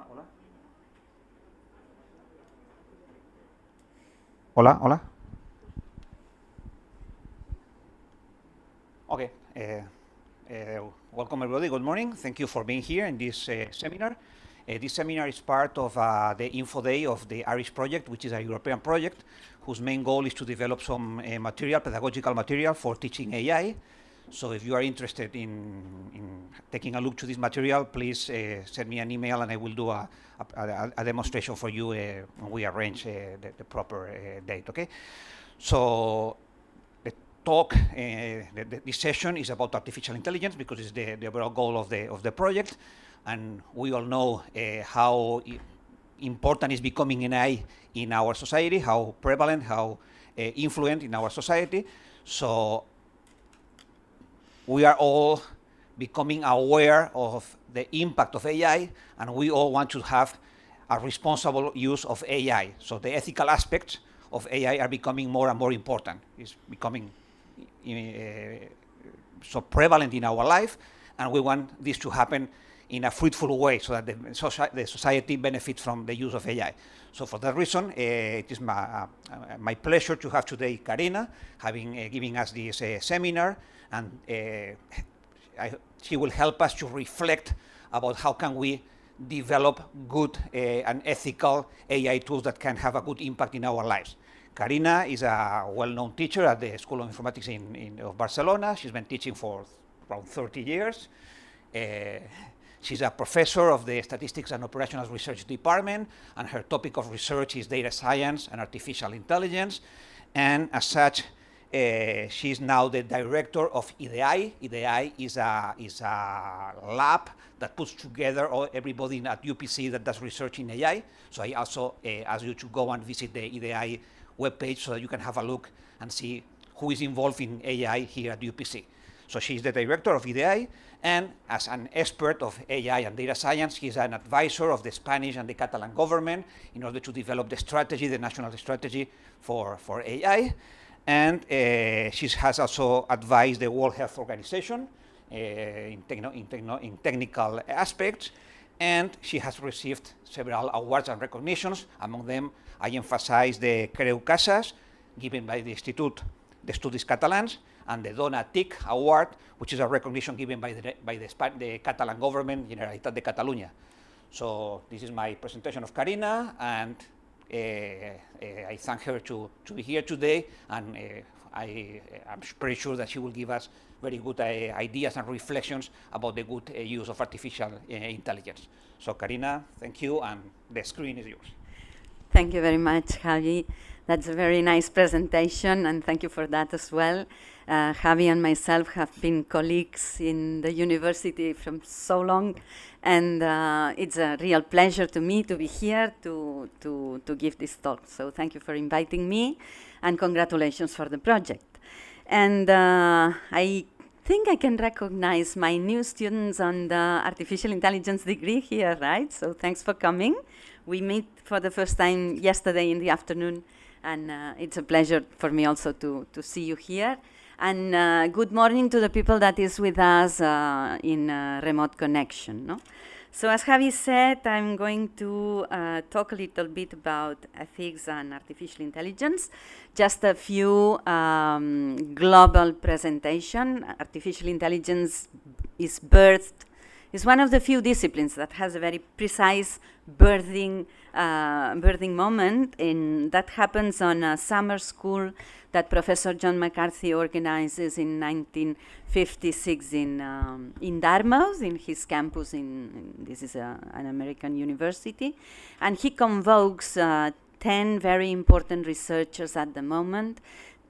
Hola. Hola, hola. Okay. Welcome everybody. Good morning. Thank you for being here in this seminar. This seminar is part of the Info Day of the ARIS project, which is a European project whose main goal is to develop some material, pedagogical material for teaching AI. So if you are interested in taking a look to this material, please send me an email and I will do a demonstration for you when we arrange the proper date, okay? So the talk, this session is about artificial intelligence because it's the overall goal of the project. And we all know how important is becoming AI in our society, how prevalent, how influent in our society. So we are all becoming aware of the impact of AI, and we all want to have a responsible use of AI. So the ethical aspects of AI are becoming more and more important. It's becoming so prevalent in our life, and we want this to happen in a fruitful way so that the society benefits from the use of AI. So for that reason, it is my pleasure to have today Karina giving us this seminar, and she will help us to reflect about how can we develop good and ethical AI tools that can have a good impact in our lives. Karina is a well-known teacher at the School of Informatics of Barcelona. She's been teaching for around 30 years. She's a professor of the Statistics and Operational Research Department, and her topic of research is data science and artificial intelligence. And as such, she's now the director of IDEAI. IDEAI is a lab that puts together everybody at UPC that does research in AI. So I also ask you to go and visit the IDEAI webpage so that you can have a look and see who is involved in AI here at UPC. So she's the director of IDEAI, and as an expert of AI and data science, he's an advisor of the Spanish and the Catalan government in order to develop the strategy, the national strategy for AI. And she has also advised the World Health Organization in technical aspects, and she has received several awards and recognitions. Among them, I emphasize the Creu Casas, given by the Institut d'Estudis Catalans, and the Dona TIC Award, which is a recognition given by the Catalan government, Generalitat de Catalunya. So this is my presentation of Karina, and I thank her to be here today, and I'm pretty sure that she will give us very good ideas and reflections about the good use of artificial intelligence. So Karina, thank you, and the screen is yours. Thank you very much, Javi. That's a very nice presentation, and thank you for that as well. Javi and myself have been colleagues in the university from so long, and it's a real pleasure to me to be here to give this talk. So thank you for inviting me, and congratulations for the project. And I think I can recognize my new students on the artificial intelligence degree here, right? So thanks for coming. We meet for the first time yesterday in the afternoon, and it's a pleasure for me also to see you here. And good morning to the people that is with us in remote connection. No? So as Javi said, I'm going to talk a little bit about ethics and artificial intelligence. Just a few global presentation. Artificial intelligence is one of the few disciplines that has a very precise birthing moment, and that happens on a summer school that Professor John McCarthy organizes in 1956 in Dartmouth, in his campus. This is an American university, and he convokes 10 very important researchers at the moment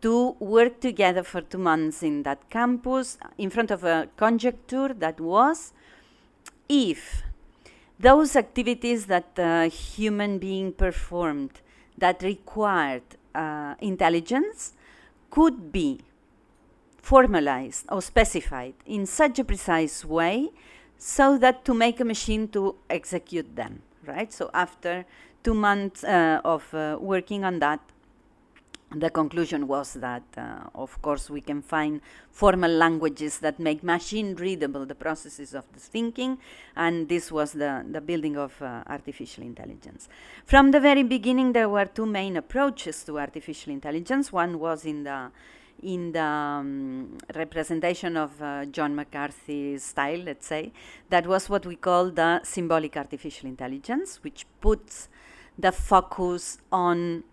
to work together for 2 months in that campus in front of a conjecture that was, if those activities that a human being performed that required intelligence could be formalized or specified in such a precise way so that to make a machine to execute them, right? So after 2 months of working on that, the conclusion was that, of course, we can find formal languages that make machine-readable the processes of the thinking, and this was the building of artificial intelligence. From the very beginning, there were two main approaches to artificial intelligence. One was in the representation of John McCarthy's style, let's say. That was what we call the symbolic artificial intelligence, which puts the focus on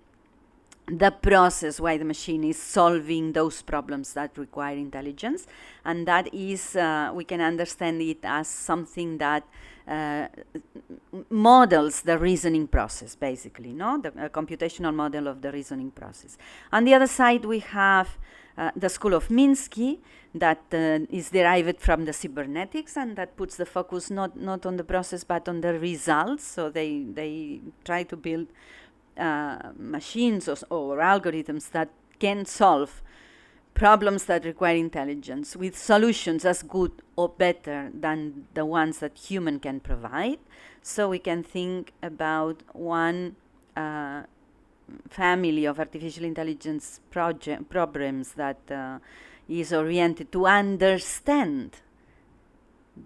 the process why the machine is solving those problems that require intelligence, and that is, we can understand it as something that models the reasoning process, basically, no? The computational model of the reasoning process. On the other side, we have the school of Minsky that is derived from the cybernetics, and that puts the focus not on the process but on the results. So they try to build machines or algorithms that can solve problems that require intelligence with solutions as good or better than the ones that human can provide. So we can think about one family of artificial intelligence problems that is oriented to understand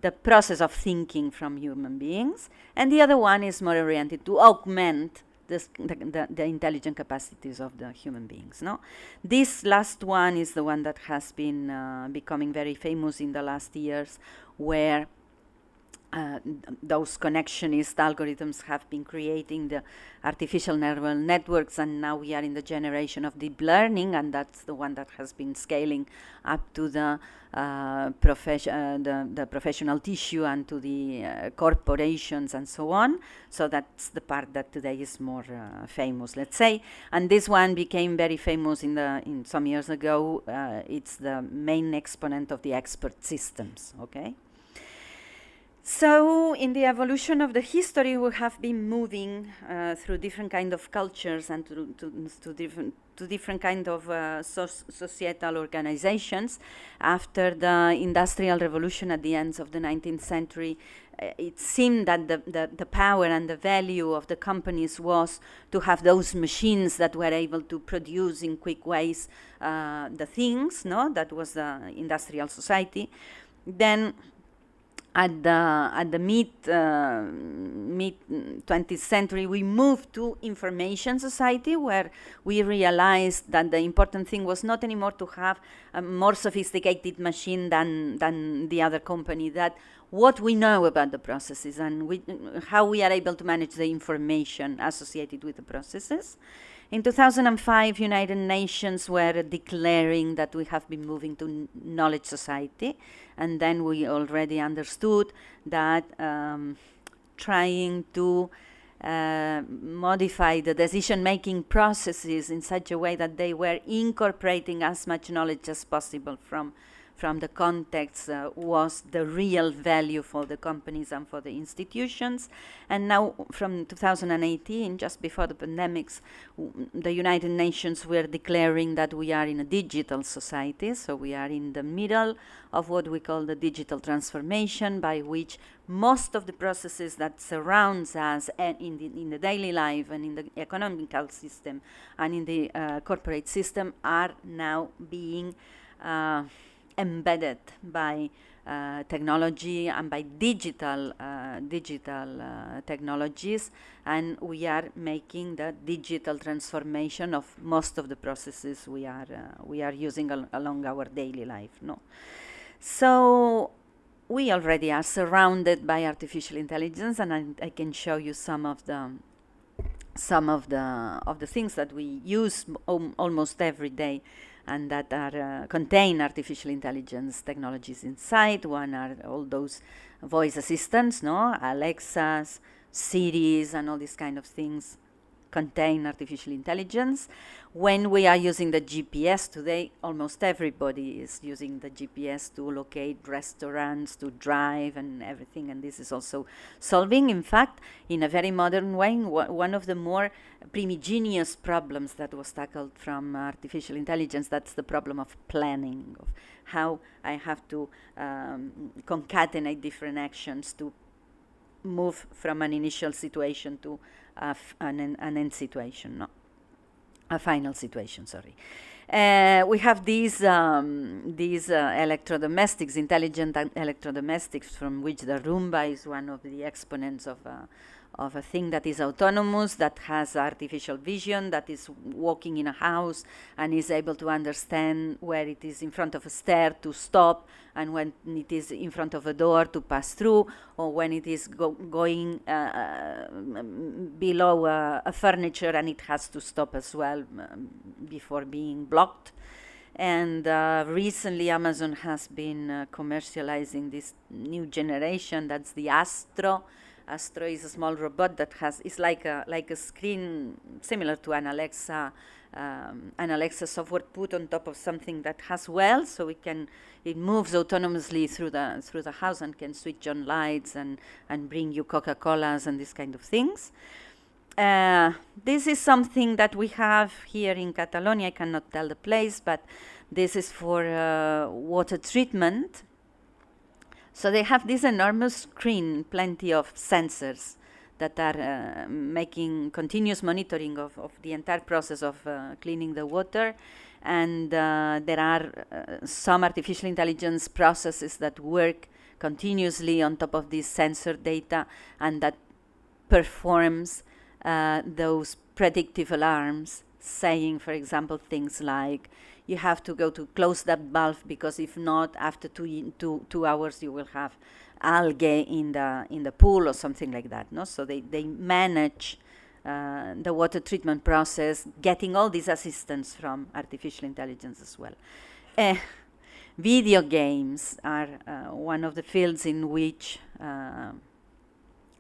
the process of thinking from human beings, and the other one is more oriented to augment the intelligent capacities of the human beings. No, this last one is the one that has been becoming very famous in the last years, where those connectionist algorithms have been creating the artificial neural networks, and now we are in the generation of deep learning, and that's the one that has been scaling up to the professional tissue and to the corporations and so on. So that's the part that today is more famous, let's say. And this one became very famous in some years ago. It's the main exponent of the expert systems. Okay. So in the evolution of the history, we have been moving through different kind of cultures and to different kind of societal organizations. After the Industrial Revolution at the end of the 19th century, it seemed that the power and the value of the companies was to have those machines that were able to produce in quick ways the things. No, that was the industrial society. Then at the mid 20th century, we moved to information society, where we realized that the important thing was not anymore to have a more sophisticated machine than the other company, that what we know about the processes and how we are able to manage the information associated with the processes. In 2005, United Nations were declaring that we have been moving to knowledge society, and then we already understood that trying to modify the decision-making processes in such a way that they were incorporating as much knowledge as possible from the context was the real value for the companies and for the institutions. And now from 2018, just before the pandemics, the United Nations were declaring that we are in a digital society. So we are in the middle of what we call the digital transformation, by which most of the processes that surrounds us in the daily life and in the economical system and in the corporate system are now being embedded by technology and by digital technologies, and we are making the digital transformation of most of the processes we are using along our daily life. No, so we already are surrounded by artificial intelligence, and I can show you some of the things that we use almost every day, and that are contain artificial intelligence technologies inside. One are all those voice assistants, no, Alexas, Siris, and all these kind of things contain artificial intelligence. When we are using the GPS today, almost everybody is using the GPS to locate restaurants, to drive, and everything. And this is also solving, in fact, in a very modern way, one of the more primigenous problems that was tackled from artificial intelligence. That's the problem of planning, of how I have to concatenate different actions to move from an initial situation to an end situation. No? a final situation, sorry. We have these electrodomestics, intelligent electrodomestics, from which the Roomba is one of the exponents of a thing that is autonomous, that has artificial vision, that is walking in a house and is able to understand where it is in front of a stair to stop, and when it is in front of a door to pass through, or when it is going below a furniture and it has to stop as well before being blocked. And recently Amazon has been commercializing this new generation, that's the Astro. Astro is a small robot that is like a screen similar to an Alexa software put on top of something that has wells, so it moves autonomously through the house and can switch on lights and bring you Coca-Colas and these kind of things. This is something that we have here in Catalonia. I cannot tell the place, but this is for water treatment. So they have this enormous screen, plenty of sensors that are making continuous monitoring of the entire process of cleaning the water. And there are some artificial intelligence processes that work continuously on top of this sensor data, and that performs those predictive alarms, saying, for example, things like, you have to go to close that valve, because if not, after two hours you will have algae in the pool, or something like that. No, so they manage the water treatment process, getting all these assistance from artificial intelligence as well. Video games are one of the fields in which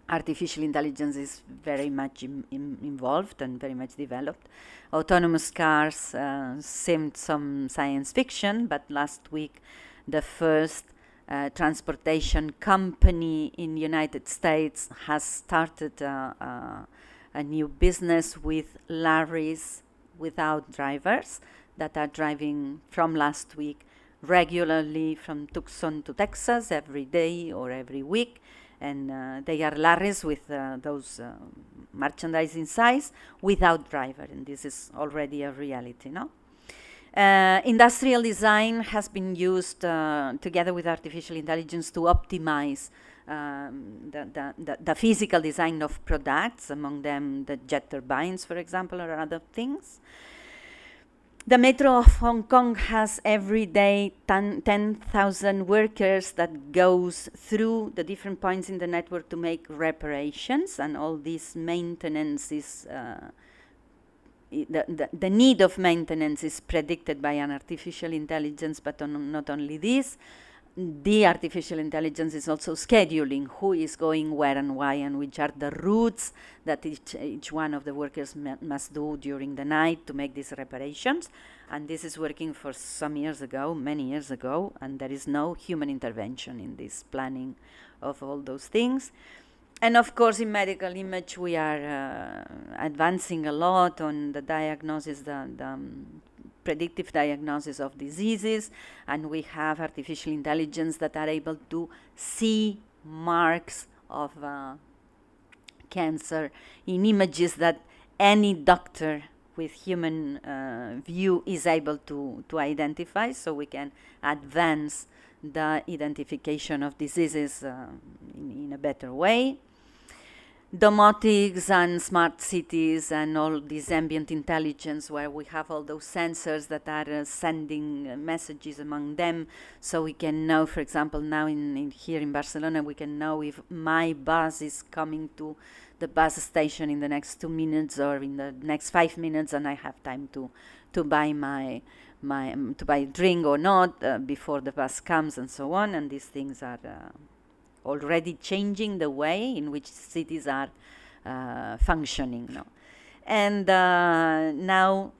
artificial intelligence is very much involved and very much developed. Autonomous cars seemed some science fiction, but last week the first transportation company in the United States has started a new business with lorries without drivers that are driving from last week regularly from Tucson to Texas every day or every week. And they are lorries with those merchandising size without driver, and this is already a reality, no? Industrial design has been used together with artificial intelligence to optimize the physical design of products, among them the jet turbines, for example, or other things. The Metro of Hong Kong has every day 10,000 workers that goes through the different points in the network to make reparations, and all this maintenance is, the need of maintenance is predicted by an artificial intelligence, but not only this, the artificial intelligence is also scheduling who is going where and why, and which are the routes that each one of the workers must do during the night to make these reparations. And this is working for some years ago, many years ago, and there is no human intervention in this planning of all those things. And of course, in medical image, we are advancing a lot on the diagnosis, the predictive diagnosis of diseases, and we have artificial intelligence that are able to see marks of cancer in images that any doctor with human view is able to identify, so we can advance the identification of diseases in a better way. Domotics and smart cities and all this ambient intelligence, where we have all those sensors that are sending messages among them, so we can know, for example, now here in Barcelona, we can know if my bus is coming to the bus station in the next 2 minutes or in the next 5 minutes, and I have time to buy to buy a drink or not before the bus comes, and so on. And these things are already changing the way in which cities are functioning now. And now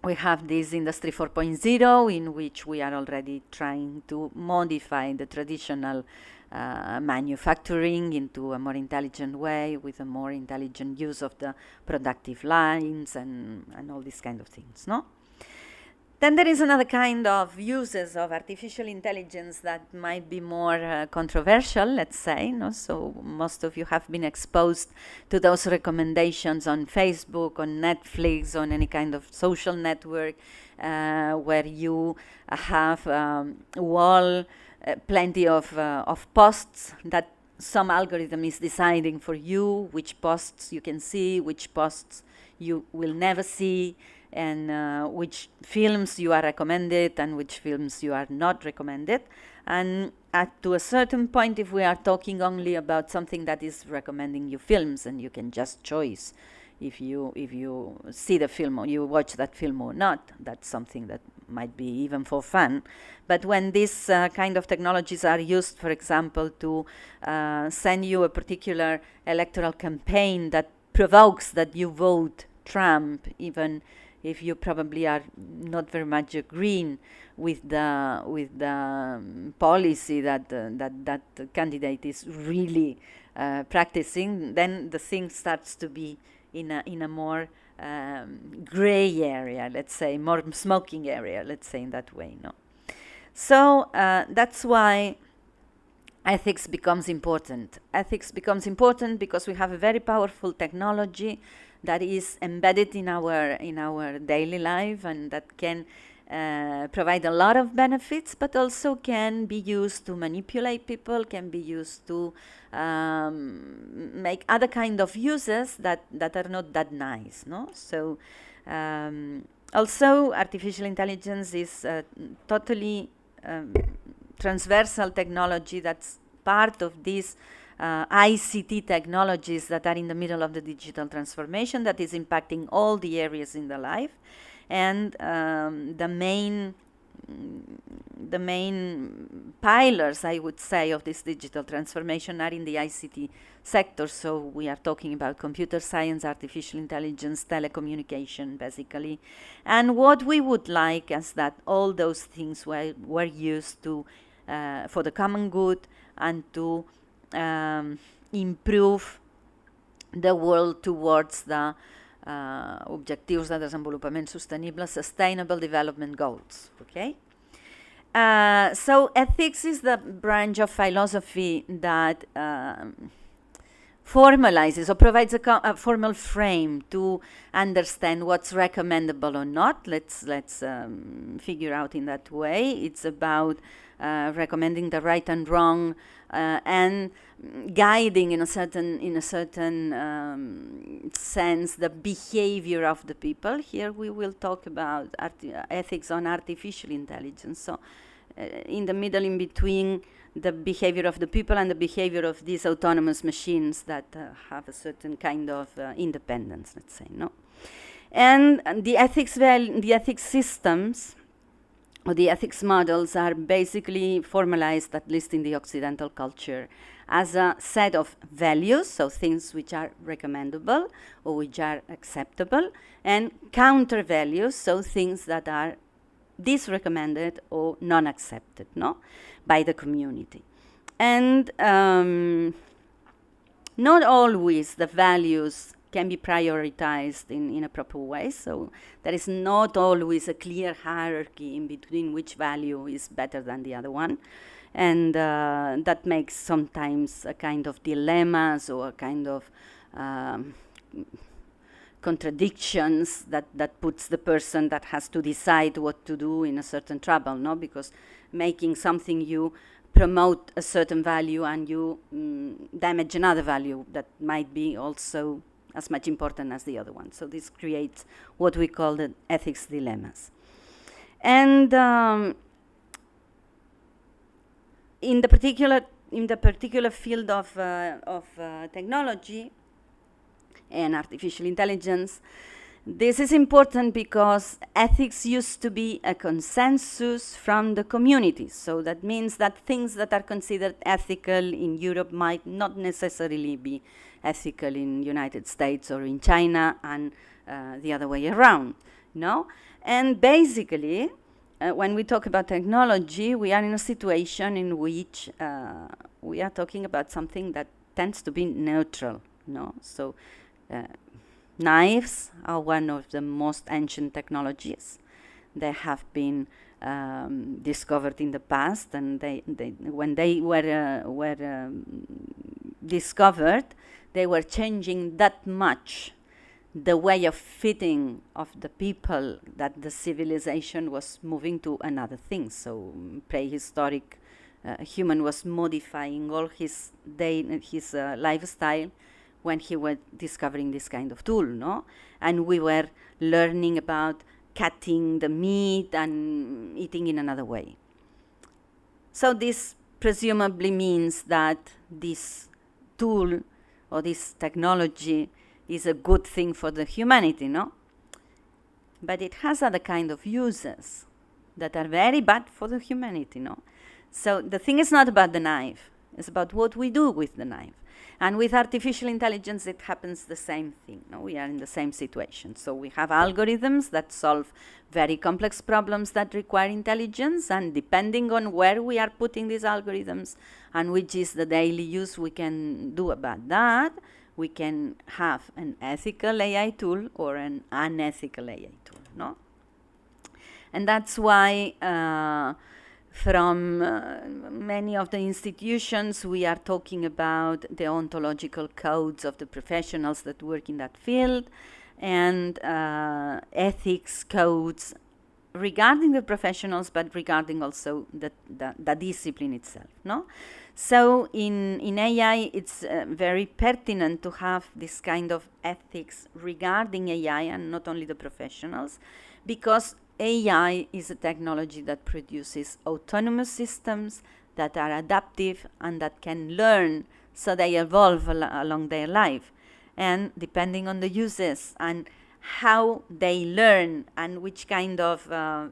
we have this Industry 4.0, in which we are already trying to modify the traditional manufacturing into a more intelligent way, with a more intelligent use of the productive lines and all these kind of things, no? Then there is another kind of uses of artificial intelligence that might be more controversial, let's say. No? So most of you have been exposed to those recommendations on Facebook, on Netflix, on any kind of social network, where you have plenty of posts that some algorithm is deciding for you which posts you can see, which posts you will never see, and which films you are recommended and which films you are not recommended. And to a certain point, if we are talking only about something that is recommending you films, and you can just choose if you see the film or you watch that film or not, that's something that might be even for fun. But when these kind of technologies are used, for example, to send you a particular electoral campaign that provokes that you vote Trump, even if you probably are not very much agreeing with the policy that that candidate is really practicing, then the thing starts to be in a more gray area, let's say, more smoking area, let's say in that way. No, so that's why ethics becomes important. Ethics becomes important because we have a very powerful technology that is embedded in our daily life, and that can provide a lot of benefits, but also can be used to manipulate people, can be used to make other kind of uses that are not that nice. No, so also artificial intelligence is totally transversal technology that's part of this ICT technologies that are in the middle of the digital transformation that is impacting all the areas in the life. And the main pillars, I would say, of this digital transformation are in the ICT sector. So we are talking about computer science, artificial intelligence, telecommunication, basically. And what we would like is that all those things were used to for the common good and to improve the world towards the objectius de desenvolupament sostenible, sustainable development goals. Okay. So ethics is the branch of philosophy that formalizes or provides a formal frame to understand what's recommendable or not. Let's figure out in that way. It's about recommending the right and wrong, and guiding in a certain sense the behavior of the people. Here we will talk about ethics on artificial intelligence. So in the middle, in between the behavior of the people and the behavior of these autonomous machines that have a certain kind of independence, let's say, no? And the ethics systems or the ethics models are basically formalized, at least in the Occidental culture, as a set of values, so things which are recommendable or which are acceptable, and counter values, so things that are disrecommended or non-accepted, no, by the community. And not always the values can be prioritized in a proper way, so there is not always a clear hierarchy in between which value is better than the other one, and that makes sometimes a kind of dilemmas or a kind of contradictions that puts the person that has to decide what to do in a certain trouble, no? Because making something, you promote a certain value and you damage another value that might be also as much important as the other one. So this creates what we call the ethics dilemmas. And in the particular field of technology and artificial intelligence, this is important because ethics used to be a consensus from the community. So that means that things that are considered ethical in Europe might not necessarily be ethical in United States or in China, and the other way around, no? And basically, when we talk about technology, we are in a situation in which we are talking about something that tends to be neutral, no? So knives are one of the most ancient technologies. they have been discovered in the past, and when they were discovered, they were changing that much the way of fitting of the people that the civilization was moving to another thing. So prehistoric human was modifying all his lifestyle when he was discovering this kind of tool, no? And we were learning about cutting the meat and eating in another way. So this presumably means that this tool or this technology is a good thing for the humanity, no? But it has other kind of uses that are very bad for the humanity, no? So the thing is not about the knife, it's about what we do with the knife. And with artificial intelligence, it happens the same thing. No? We are in the same situation. So we have algorithms that solve very complex problems that require intelligence, and depending on where we are putting these algorithms and which is the daily use we can do about that, we can have an ethical AI tool or an unethical AI tool. No? And that's why from many of the institutions, we are talking about the ontological codes of the professionals that work in that field, and ethics codes regarding the professionals, but regarding also the discipline itself. No? So in AI, it's very pertinent to have this kind of ethics regarding AI and not only the professionals, because AI is a technology that produces autonomous systems that are adaptive and that can learn, so they evolve along their life. And depending on the uses and how they learn and which kind of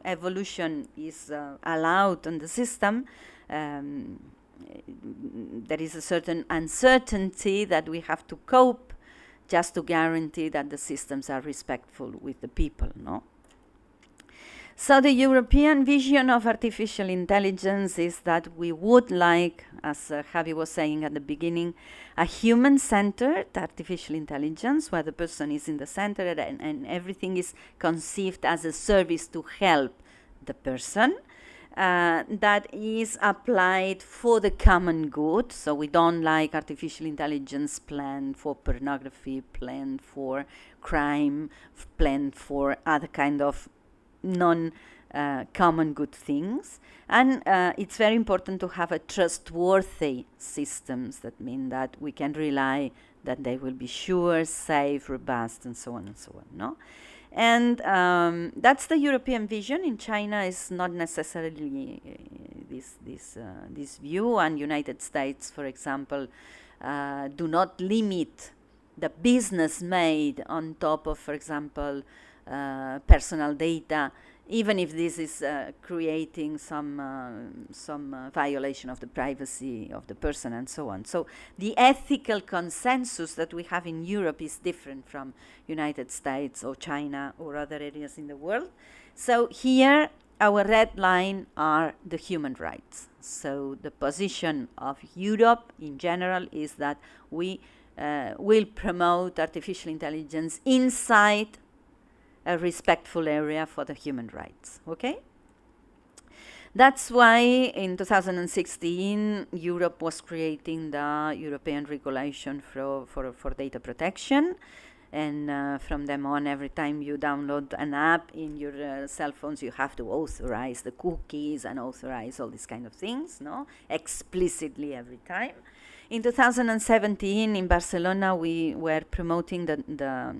evolution is allowed on the system, there is a certain uncertainty that we have to cope just to guarantee that the systems are respectful with the people, no? So the European vision of artificial intelligence is that we would like, as Javi was saying at the beginning, a human-centered artificial intelligence where the person is in the center and everything is conceived as a service to help the person, that is applied for the common good. So we don't like artificial intelligence planned for pornography, planned for crime, planned for other kind of non-common good things. And it's very important to have a trustworthy systems, that mean that we can rely that they will be sure, safe, robust, and so on and so on. No? And that's the European vision. In China is not necessarily this view, and United States, for example, do not limit the business made on top of, for example, personal data, even if this is creating some violation of the privacy of the person and so on. So the ethical consensus that we have in Europe is different from United States or China or other areas in the world. So here our red line are the human rights. So the position of Europe in general is that we will promote artificial intelligence inside a respectful area for the human rights, okay? That's why in 2016, Europe was creating the European regulation for data protection. And from then on, every time you download an app in your cell phones, you have to authorize the cookies and authorize all these kind of things, no? Explicitly every time. In 2017, in Barcelona, we were promoting the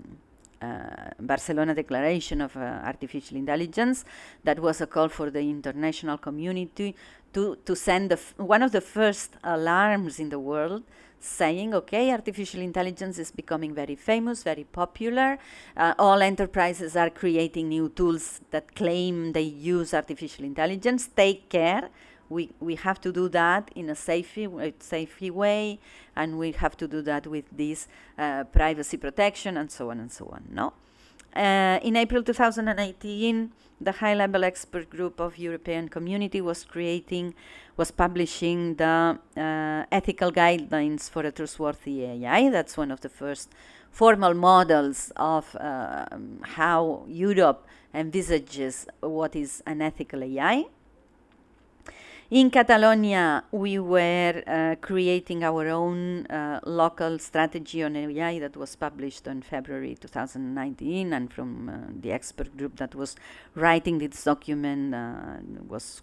Barcelona Declaration of Artificial Intelligence. That was a call for the international community to send one of the first alarms in the world, saying, okay, artificial intelligence is becoming very famous, very popular. All enterprises are creating new tools that claim they use artificial intelligence. Take care. We have to do that in a safe way, and we have to do that with this privacy protection and so on and so on. No, In April 2018, the high-level expert group of European Community was publishing the ethical guidelines for a trustworthy AI. That's one of the first formal models of how Europe envisages what is an ethical AI. In Catalonia, we were creating our own local strategy on AI that was published in February 2019, and from the expert group that was writing this document was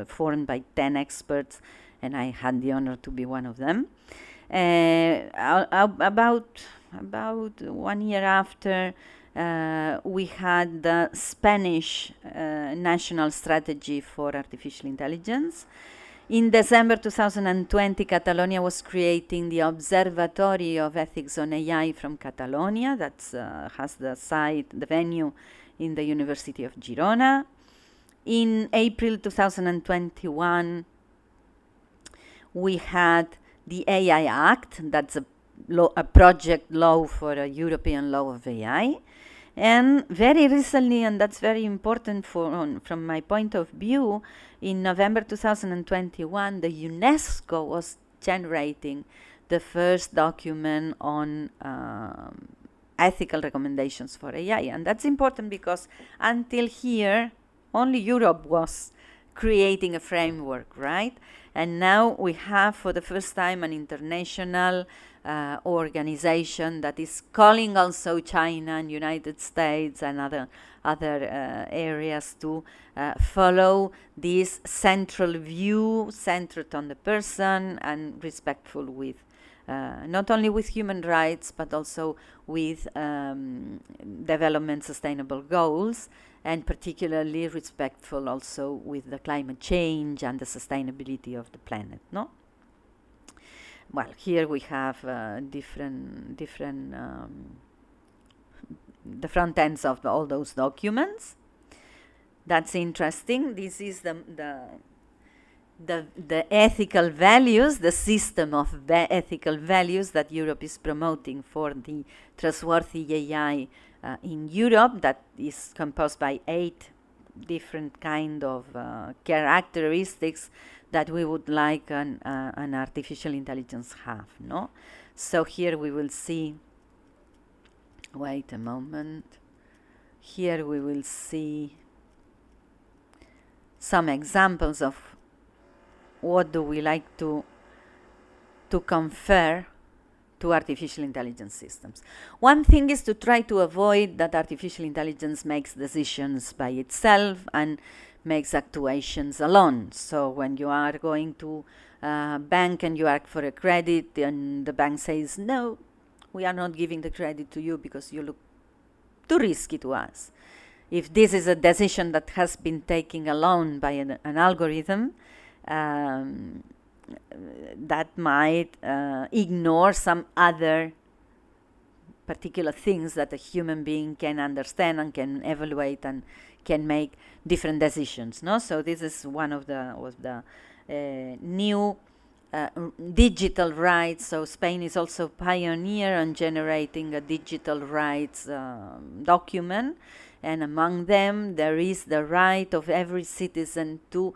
formed by 10 experts, and I had the honor to be one of them. About 1 year after, we had the Spanish national strategy for artificial intelligence. In December 2020, Catalonia was creating the Observatory of Ethics on AI from Catalonia. That has the venue in the University of Girona. In April 2021, we had the AI Act. That's a project law for a European law of AI. And very recently, and that's very important from my point of view, in November 2021, the UNESCO was generating the first document on ethical recommendations for AI. And that's important because until here, only Europe was creating a framework, right? And now we have, for the first time, an international organization that is calling also China and United States and other areas to follow this central view centered on the person and respectful with not only with human rights but also with development sustainable goals, and particularly respectful also with the climate change and the sustainability of the planet, no? Well, here we have the front ends of all those documents. That's interesting. This is the ethical values, the system of ethical values that Europe is promoting for the trustworthy AI in Europe, that is composed by 8 different kind of characteristics that we would like an artificial intelligence have, no? So here we will see, wait a moment, here we will see some examples of what do we like to confer to artificial intelligence systems. One thing is to try to avoid that artificial intelligence makes decisions by itself and makes actuations alone. So when you are going to a bank and you ask for a credit and the bank says, no, we are not giving the credit to you because you look too risky to us. If this is a decision that has been taken alone by an algorithm, that might ignore some other particular things that a human being can understand and can evaluate and can make different decisions, no? So this is one of the new digital rights. So Spain is also pioneer on generating a digital rights document, and among them there is the right of every citizen to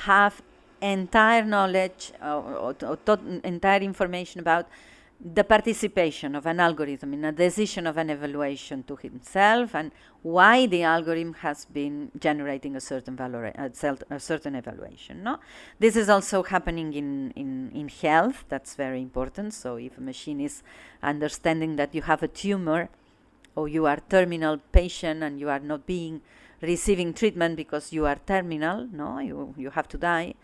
have entire knowledge or entire information about the participation of an algorithm in a decision of an evaluation to himself and why the algorithm has been generating a certain a certain evaluation. No, this is also happening in health. That's very important. So if a machine is understanding that you have a tumor or you are terminal patient and you are not receiving treatment because you are terminal, no, you have to die.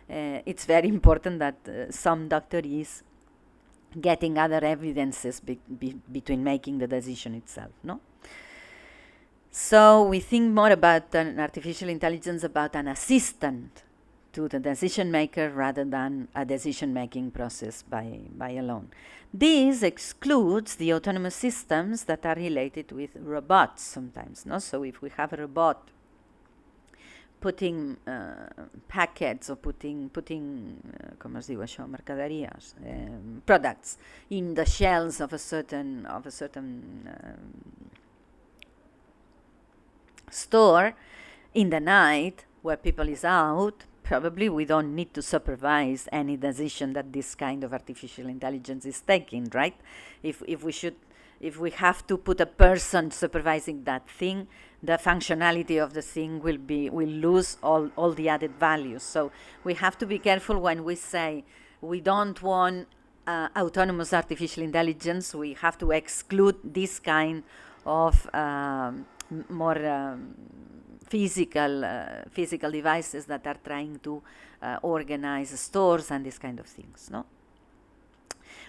It's very important that some doctor is getting other evidences between making the decision itself, no? So we think more about an artificial intelligence about an assistant to the decision maker rather than a decision-making process by alone. This excludes the autonomous systems that are related with robots sometimes, no? So if we have a robot putting packets or putting com es diu això, mercaderies, products in the shelves of a certain store in the night where people is out, probably we don't need to supervise any decision that this kind of artificial intelligence is taking, right? If we have to put a person supervising that thing, the functionality of the thing will lose all the added values. So we have to be careful when we say we don't want autonomous artificial intelligence. We have to exclude this kind of more physical devices that are trying to organize stores and these kind of things, no?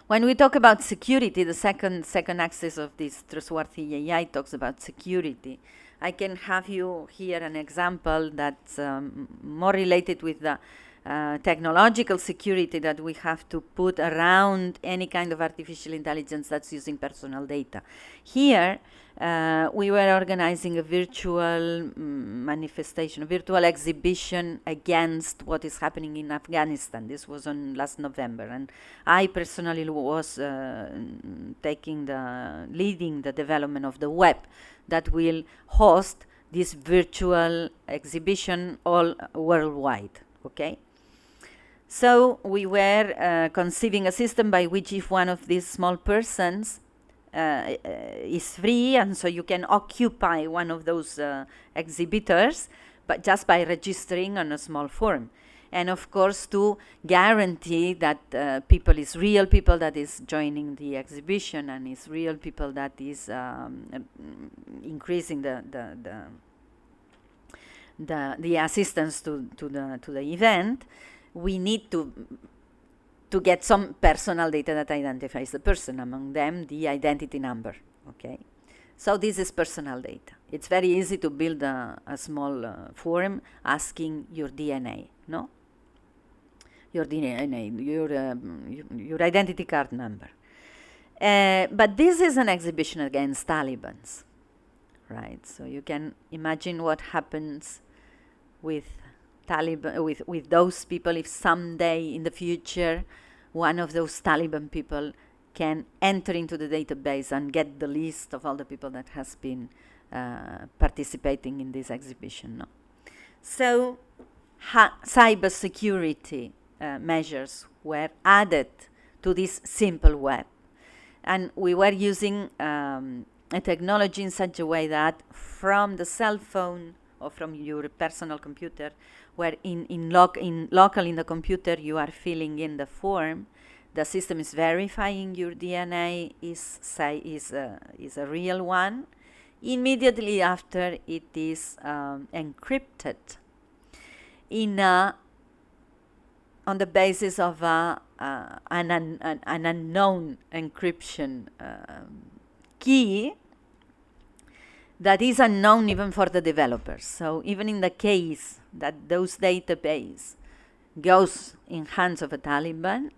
When we talk about security, the second axis of this trustworthy AI talks about security. I can have you here an example that's more related with the technological security that we have to put around any kind of artificial intelligence that's using personal data. Here, we were organizing a virtual manifestation, a virtual exhibition against what is happening in Afghanistan. This was on last November, and I personally was leading the development of the web that will host this virtual exhibition all worldwide, okay? So we were conceiving a system by which if one of these small persons is free, and so you can occupy one of those exhibitors, but just by registering on a small form. And of course, to guarantee that people is real people that is joining the exhibition, and is real people that is increasing the assistance to the event, we need to get some personal data that identifies the person, among them the identity number, okay? So this is personal data. It's very easy to build a small form asking your DNA, no? Your DNA, your identity card number. But this is an exhibition against Taliban, right? So you can imagine what happens with with those people if someday in the future one of those Taliban people can enter into the database and get the list of all the people that has been participating in this exhibition. No? So cybersecurity measures were added to this simple web, and we were using a technology in such a way that from the cell phone or from your personal computer, where local in the computer you are filling in the form, the system is verifying your DNA is a real one. Immediately after, it is encrypted on the basis of an unknown encryption key that is unknown even for the developers. So even in the case that those database goes in hands of a Taliban,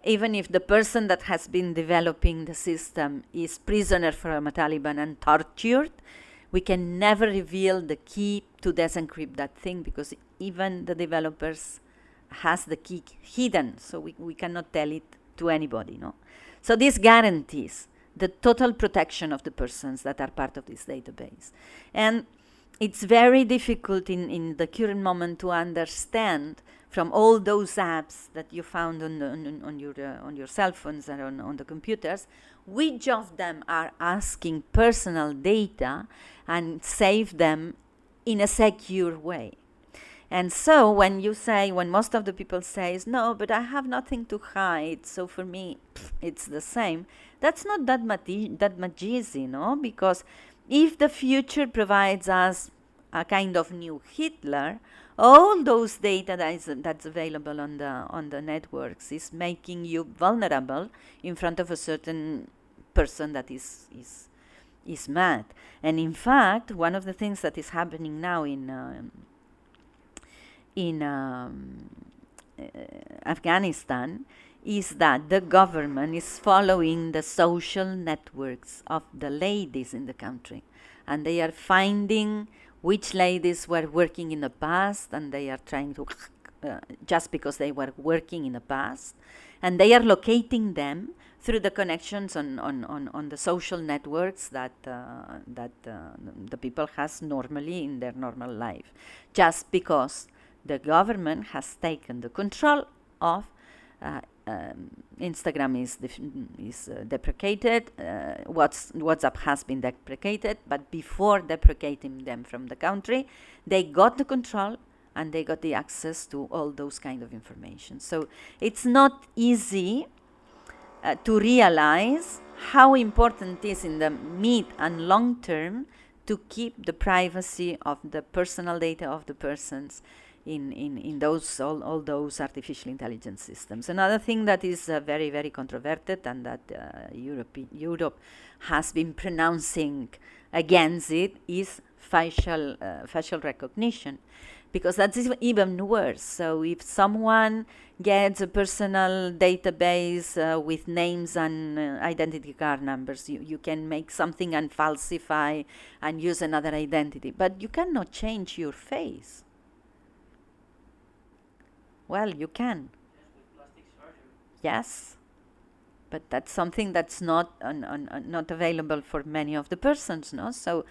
even if the person that has been developing the system is prisoner from a Taliban and tortured, we can never reveal the key to disencrypt that thing, because even the developers has the key hidden, so we cannot tell it to anybody. No? So this guarantees the total protection of the persons that are part of this database. And it's very difficult in the current moment to understand from all those apps that you found on your cell phones and on the computers, which of them are asking personal data and save them in a secure way. And so when most of the people say, no, but I have nothing to hide, so for me, it's the same, that's not that much easy, no? Because if the future provides us a kind of new Hitler, all those data that's available on the networks is making you vulnerable in front of a certain person that is mad. And in fact, one of the things that is happening now in Afghanistan is that the government is following the social networks of the ladies in the country, and they are finding which ladies were working in the past, and they are trying to, just because they were working in the past, and they are locating them through the connections on the social networks that the people has normally in their normal life, just because the government has taken the control of Instagram is deprecated, WhatsApp has been deprecated, but before deprecating them from the country, they got the control and they got the access to all those kind of information. So it's not easy to realize how important it is in the mid and long term to keep the privacy of the personal data of the persons in those all those artificial intelligence systems. Another thing that is very, very controverted and that Europe has been pronouncing against it is facial recognition, because that's even worse. So if someone gets a personal database with names and identity card numbers, you can make something and falsify and use another identity, but you cannot change your face. Well, you can. Yes, but that's something that's not not available for many of the persons, no? So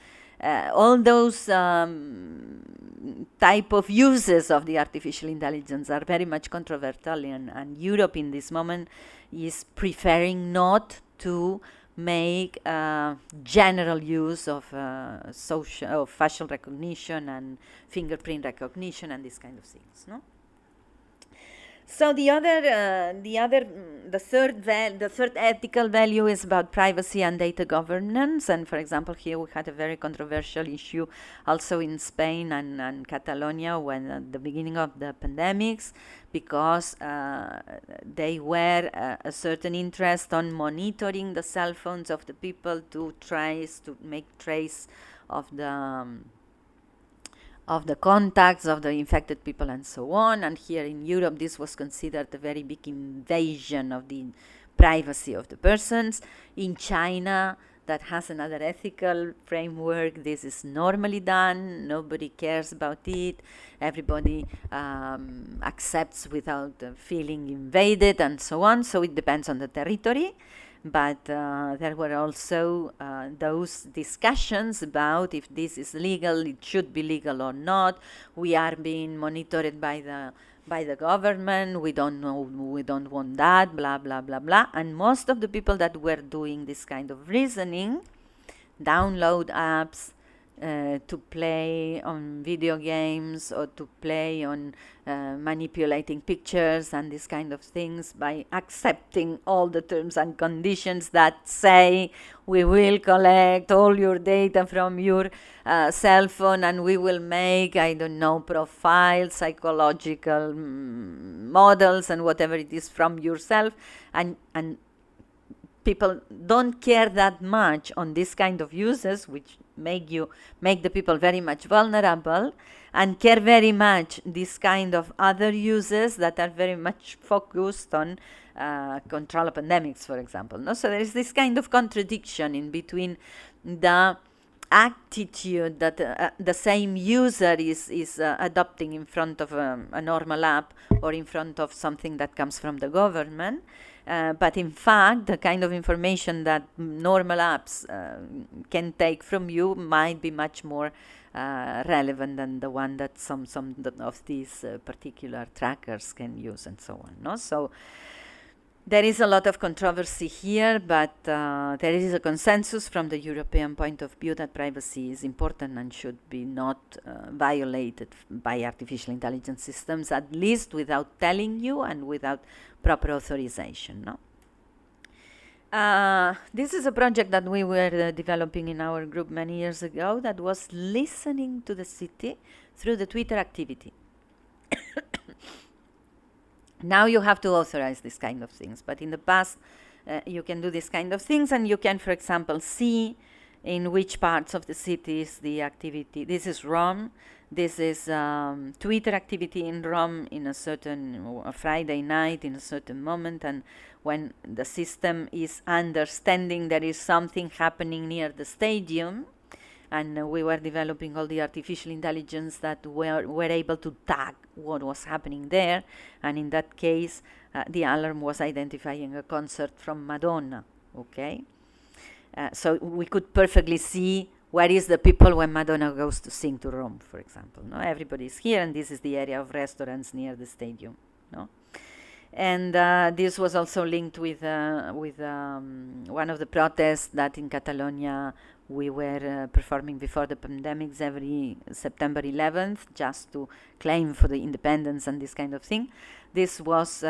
all those type of uses of the artificial intelligence are very much controversial, and Europe in this moment is preferring not to make general use of facial recognition and fingerprint recognition and these kind of things, no? So the third ethical value is about privacy and data governance. And for example, here we had a very controversial issue also in Spain and Catalonia when at the beginning of the pandemics, because they were a certain interest on monitoring the cell phones of the people to make trace of the contacts of the infected people and so on. And here in Europe, this was considered a very big invasion of the privacy of the persons. In China, that has another ethical framework, this is normally done, nobody cares about it, everybody accepts without feeling invaded and so on. So it depends on the territory. But there were also those discussions about if this is legal, it should be legal or not. We are being monitored by the government. We don't know. We don't want that. Blah blah blah blah. And most of the people that were doing this kind of reasoning, download apps to play on video games or to play on manipulating pictures and these kind of things by accepting all the terms and conditions that say we will collect all your data from your cell phone and we will make, I don't know, profiles, psychological models and whatever it is from yourself, and people don't care that much on this kind of uses, which make the people very much vulnerable, and care very much this kind of other uses that are very much focused on control of pandemics, for example. No? So there is this kind of contradiction in between the attitude that the same user is adopting in front of a normal app or in front of something that comes from the government. But in fact, the kind of information that normal apps can take from you might be much more relevant than the one that some of these particular trackers can use and so on. No? So there is a lot of controversy here, but there is a consensus from the European point of view that privacy is important and should be not violated by artificial intelligence systems, at least without telling you and without proper authorization. No? This is a project that we were developing in our group many years ago that was listening to the city through the Twitter activity. Now you have to authorize this kind of things, but in the past you can do this kind of things, and you can, for example, see in which parts of the city is the activity. This is Rome. This is Twitter activity in Rome in a certain Friday night in a certain moment, and when the system is understanding there is something happening near the stadium, and we were developing all the artificial intelligence that were able to tag what was happening there, and in that case, the alarm was identifying a concert from Madonna, okay? So we could perfectly see where is the people when Madonna goes to sing to Rome, for example. No, everybody's here, and this is the area of restaurants near the stadium. No, and this was also linked with one of the protests that in Catalonia we were performing before the pandemics every September 11th, just to claim for the independence and this kind of thing. This was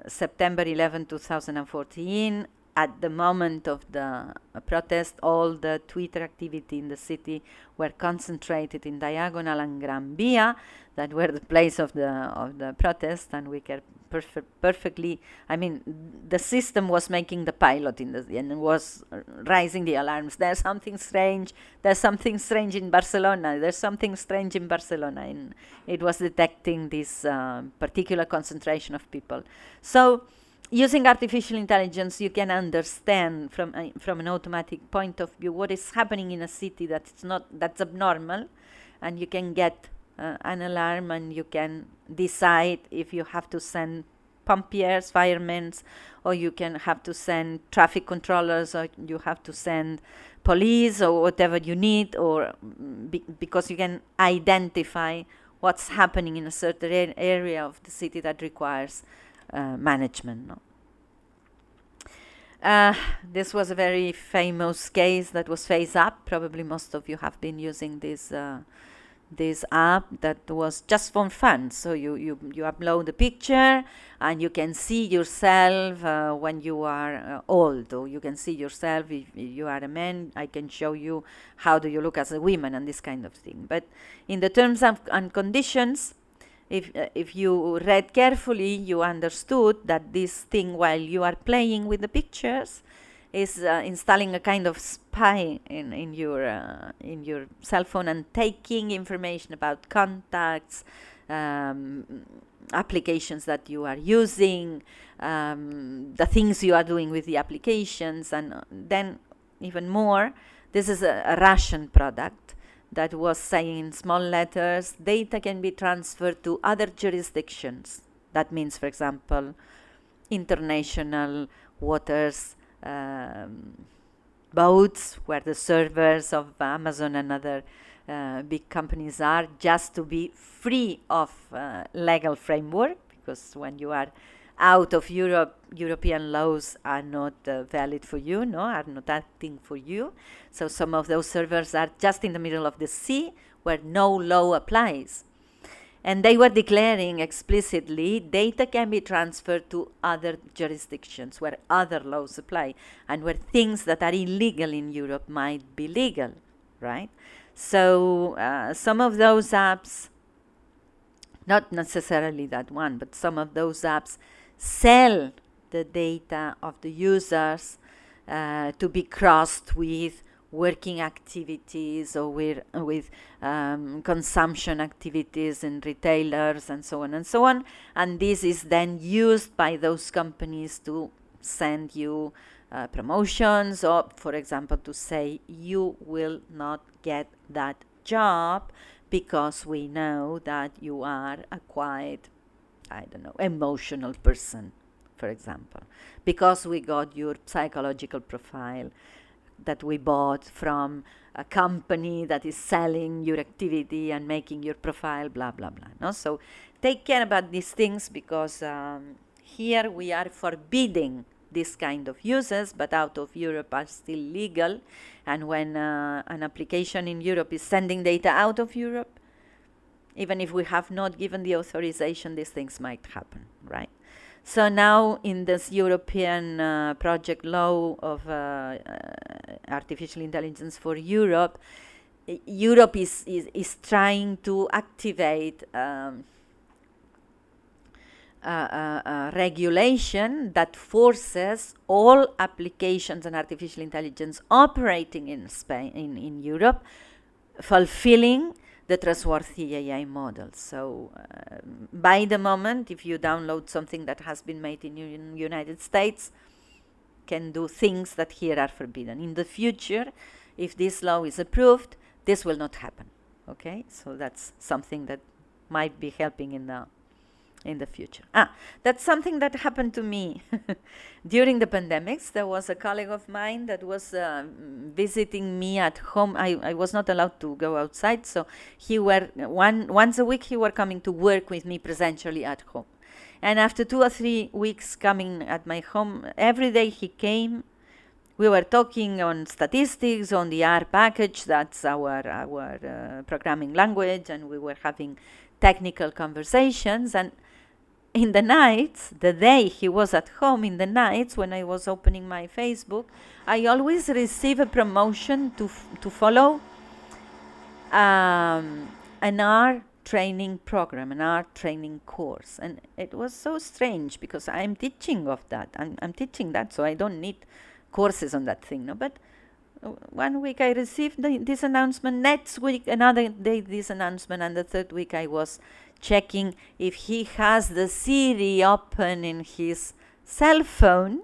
September 11, 2014. At the moment of the protest, all the Twitter activity in the city were concentrated in Diagonal and Gran Via, that were the place of the protest, and we can perfectly. I mean, the system was making the pilot and was raising the alarms. There's something strange. There's something strange in Barcelona. There's something strange in Barcelona, and it was detecting this particular concentration of people. So, using artificial intelligence, you can understand from an automatic point of view what is happening in a city that's abnormal, and you can get an alarm, and you can decide if you have to send pompiers, firemen, or you can have to send traffic controllers, or you have to send police, or whatever you need, or because you can identify what's happening in a certain area of the city that requires management. No? This was a very famous case that was Face Up. Probably most of you have been using this app that was just for fun. So you upload a picture and you can see yourself when you are old, or you can see yourself if you are a man. I can show you how do you look as a woman and this kind of thing. But in the terms and conditions, if you read carefully, you understood that this thing, while you are playing with the pictures, is installing a kind of spy in your cell phone and taking information about contacts, applications that you are using, the things you are doing with the applications, and then even more, this is a Russian product that was saying in small letters, data can be transferred to other jurisdictions. That means, for example, international waters, boats, where the servers of Amazon and other big companies are, just to be free of legal framework, because when you are out of Europe, European laws are not valid for you, are not acting for you. So some of those servers are just in the middle of the sea where no law applies. And they were declaring explicitly data can be transferred to other jurisdictions where other laws apply, and where things that are illegal in Europe might be legal, right? So some of those apps, not necessarily that one, but some of those apps sell the data of the users to be crossed with working activities or with consumption activities in retailers and so on and so on. And this is then used by those companies to send you promotions, or, for example, to say you will not get that job because we know that you are a quite, I don't know, emotional person, for example, because we got your psychological profile that we bought from a company that is selling your activity and making your profile, blah, blah, blah. No? So take care about these things, because here we are forbidding this kind of uses, but out of Europe are still legal. And when an application in Europe is sending data out of Europe, even if we have not given the authorization, these things might happen, right? So now in this European project law of artificial intelligence for Europe, Europe is trying to activate a regulation that forces all applications and artificial intelligence operating in Spain, in Europe, fulfilling the trustworthy AI model. So by the moment, if you download something that has been made in the United States, can do things that here are forbidden. In the future, if this law is approved, this will not happen. Okay, so that's something that might be helping in the future. That's something that happened to me during the pandemics. There was a colleague of mine that was visiting me at home. I was not allowed to go outside, so once a week he were coming to work with me presentially at home. And after 2 or 3 weeks coming at my home, every day he came. We were talking on statistics, on the R package, that's our programming language, and we were having technical conversations. And in the nights, the day he was at home, in the nights when I was opening my Facebook, I always receive a promotion to follow an R training program, an art training course. And it was so strange because I'm teaching of that. I'm teaching that, so I don't need courses on that thing. No? But 1 week I received this announcement, next week another day this announcement, and the third week I was checking if he has the Siri open in his cell phone.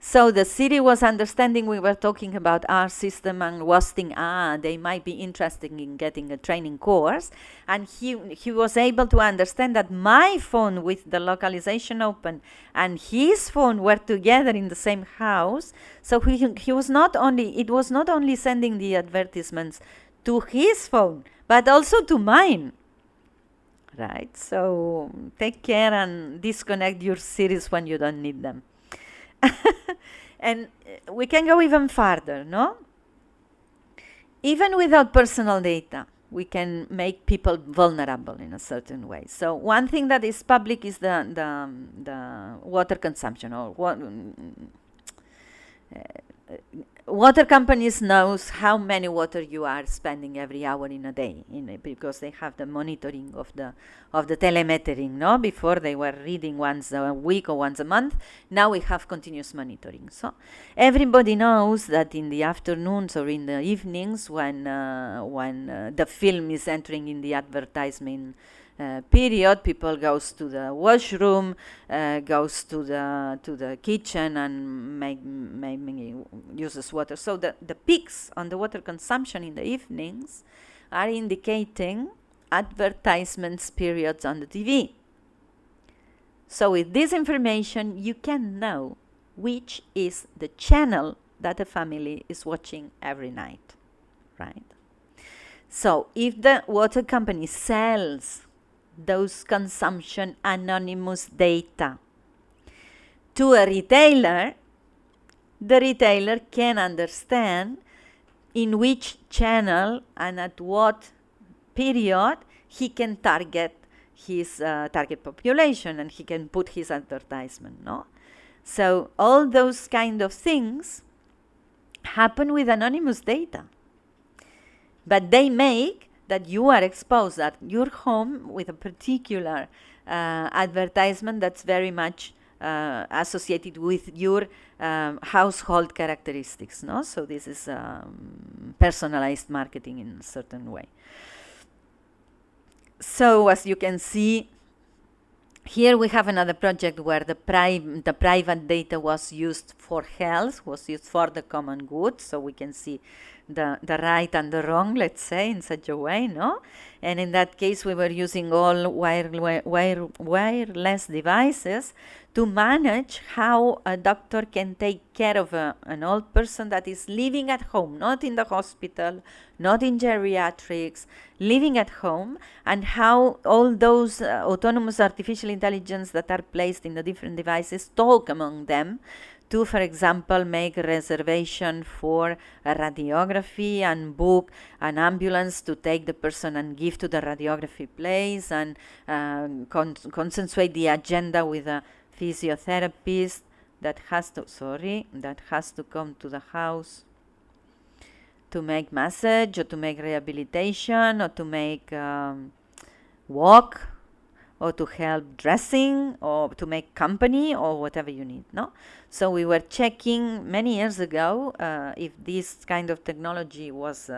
So the Siri was understanding we were talking about our system and was thinking, they might be interested in getting a training course. And he was able to understand that my phone with the localization open and his phone were together in the same house. So he was not only sending the advertisements to his phone, but also to mine. Right? So take care and disconnect your Siris when you don't need them. And we can go even farther, no? Even without personal data, we can make people vulnerable in a certain way. So one thing that is public is the water consumption, or water companies knows how many water you are spending every hour in a day, because they have the monitoring of the telemetry. No, before they were reading once a week or once a month. Now we have continuous monitoring. So everybody knows that in the afternoons or in the evenings, when the film is entering in the advertisement period, people goes to the washroom, goes to the kitchen and uses water. So the peaks on the water consumption in the evenings are indicating advertisements periods on the TV. So with this information, you can know which is the channel that a family is watching every night, right? So if the water company sells those consumption anonymous data to a retailer, the retailer can understand in which channel and at what period he can target his target population, and he can put his advertisement. No, so all those kind of things happen with anonymous data, but they make that you are exposed at your home with a particular advertisement that's very much associated with your household characteristics. No, so this is personalized marketing in a certain way. So as you can see, here we have another project where the private data was used for health, was used for the common good. So we can see the right and the wrong, let's say, in such a way, no? And in that case, we were using all wireless devices to manage how a doctor can take care of an old person that is living at home, not in the hospital, not in geriatrics, living at home, and how all those autonomous artificial intelligence that are placed in the different devices talk among them to, for example, make a reservation for a radiography and book an ambulance to take the person and give to the radiography place, and consensuate the agenda with a physiotherapist that has to come to the house to make massage or to make rehabilitation or to make walk or to help dressing or to make company or whatever you need, no? So we were checking many years ago if this kind of technology was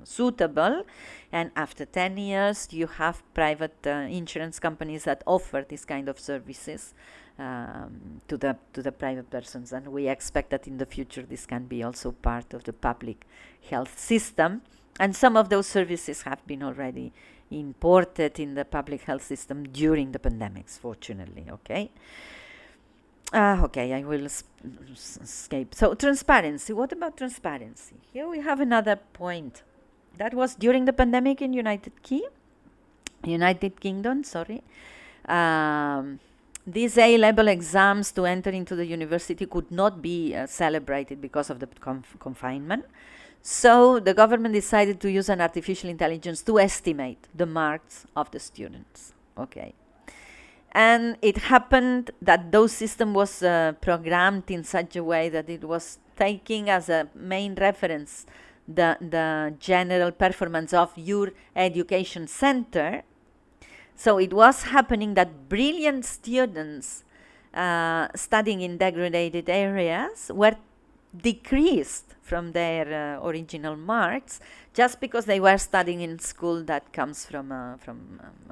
suitable, and after 10 years you have private insurance companies that offer this kind of services to the private persons, and we expect that in the future this can be also part of the public health system. And some of those services have been already imported in the public health system during the pandemics, fortunately, okay? Okay, I will escape. So transparency, what about transparency? Here we have another point. That was during the pandemic in United Kingdom, sorry. These A-level exams to enter into the university could not be celebrated because of the confinement. So the government decided to use an artificial intelligence to estimate the marks of the students. Okay. And it happened that those system was programmed in such a way that it was taking as a main reference the general performance of your education center. So it was happening that brilliant students studying in degraded areas were decreased from their original marks just because they were studying in school that comes from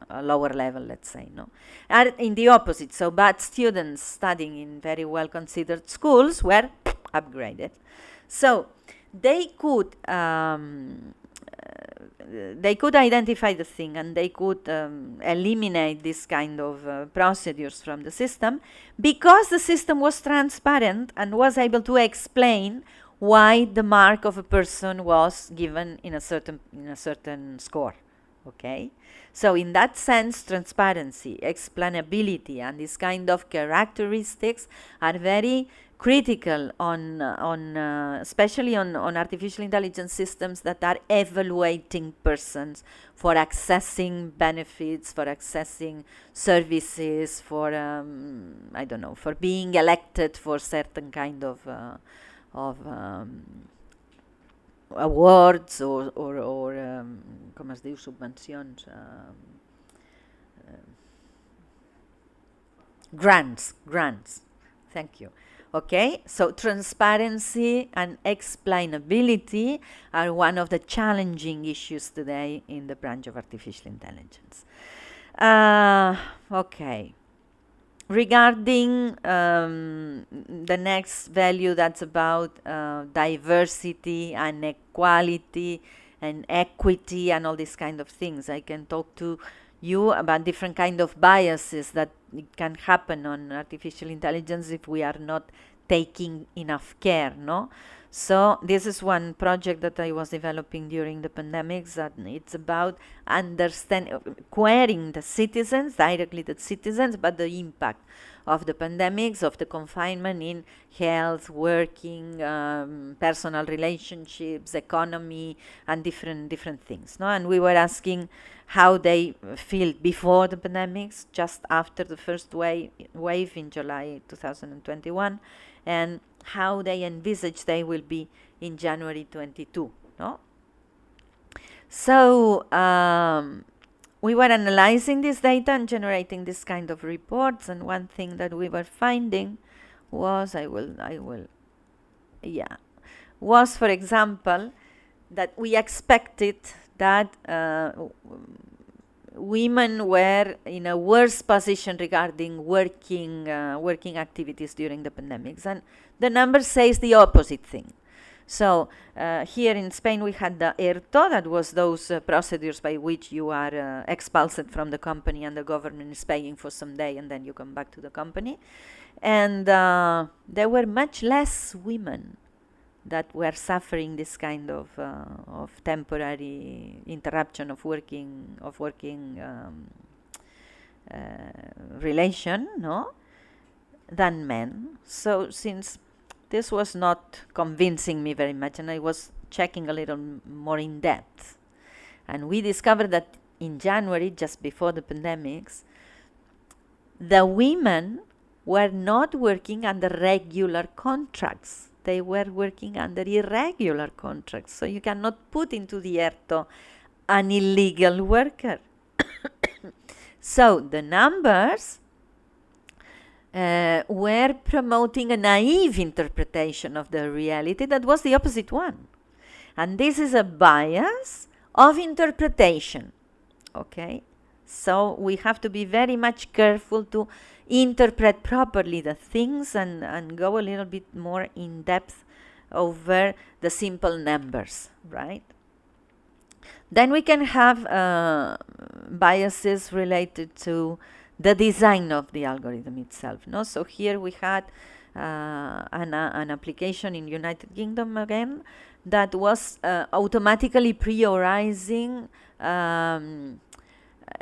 a lower level, let's say, no? And in the opposite, so bad students studying in very well considered schools were upgraded. So they could identify the thing, and they could eliminate this kind of procedures from the system because the system was transparent and was able to explain why the mark of a person was given in a certain score. Okay, so in that sense, transparency, explainability, and this kind of characteristics are very critical on especially on artificial intelligence systems that are evaluating persons for accessing benefits, for accessing services, for I don't know, for being elected for certain kind of awards or com es diu, subvencions, grants. Thank you. Okay, so transparency and explainability are one of the challenging issues today in the branch of artificial intelligence. Okay, regarding the next value, that's about diversity and equality and equity and all these kind of things. I can talk to you about different kind of biases that it can happen on artificial intelligence if we are not taking enough care, no? So this is one project that I was developing during the pandemics, that it's about querying the citizens, directly the citizens, but the impact of the pandemics, of the confinement in health, working, personal relationships, economy, and different things, no? And we were asking how they feel before the pandemics, just after the first wave in July 2021, and how they envisage they will be in January 22, no? So we were analyzing this data and generating this kind of reports, and one thing that we were finding was, was, for example, that we expected that women were in a worse position regarding working activities during the pandemics, and the number says the opposite thing. So here in Spain we had the ERTO, that was those procedures by which you are expelled from the company and the government is paying for some day and then you come back to the company, and there were much less women that were suffering this kind of temporary interruption of working relation, no, than men. So since this was not convincing me very much, and I was checking a little more in depth, and we discovered that in January, just before the pandemics, the women were not working under regular contracts. They were working under irregular contracts. So you cannot put into the ERTO an illegal worker. So the numbers were promoting a naive interpretation of the reality that was the opposite one. And this is a bias of interpretation. Okay? So we have to be very much careful to interpret properly the things and go a little bit more in depth over the simple numbers, right? Then we can have biases related to the design of the algorithm itself. No? So here we had an application in United Kingdom again that was automatically prioritizing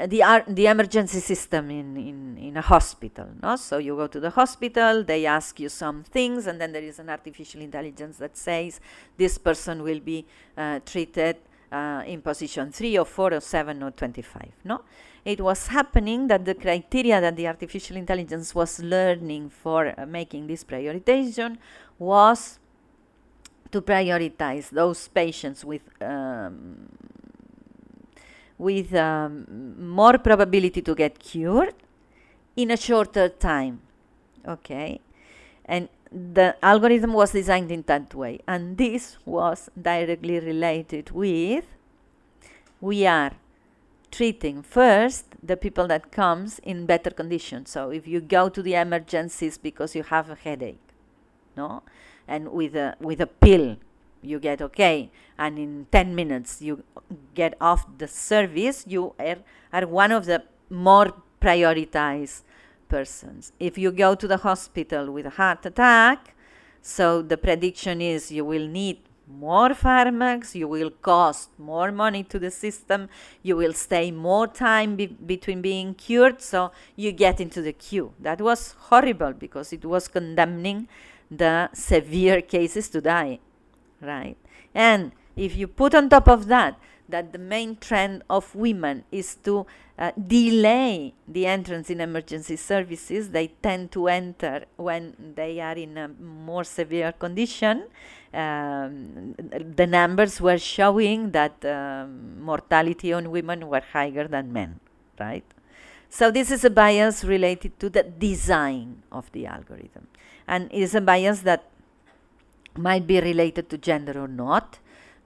the emergency system in a hospital. No? So you go to the hospital, they ask you some things, and then there is an artificial intelligence that says this person will be treated in position 3 or 4 or 7 or 25. No? It was happening that the criteria that the artificial intelligence was learning for making this prioritization was to prioritize those patients with more probability to get cured in a shorter time. Okay, and the algorithm was designed in that way, and this was directly related with we are treating first the people that comes in better conditions. So if you go to the emergencies because you have a headache, no, and with a pill you get okay, and in 10 minutes you get off the service, you are one of the more prioritized persons. If you go to the hospital with a heart attack, so the prediction is you will need more pharmacs, you will cost more money to the system, you will stay more time between being cured, so you get into the queue. That was horrible because it was condemning the severe cases to die, right? And if you put on top of that the main trend of women is to delay the entrance in emergency services, they tend to enter when they are in a more severe condition. The numbers were showing that mortality on women were higher than men, right? So this is a bias related to the design of the algorithm, and it is a bias that might be related to gender or not,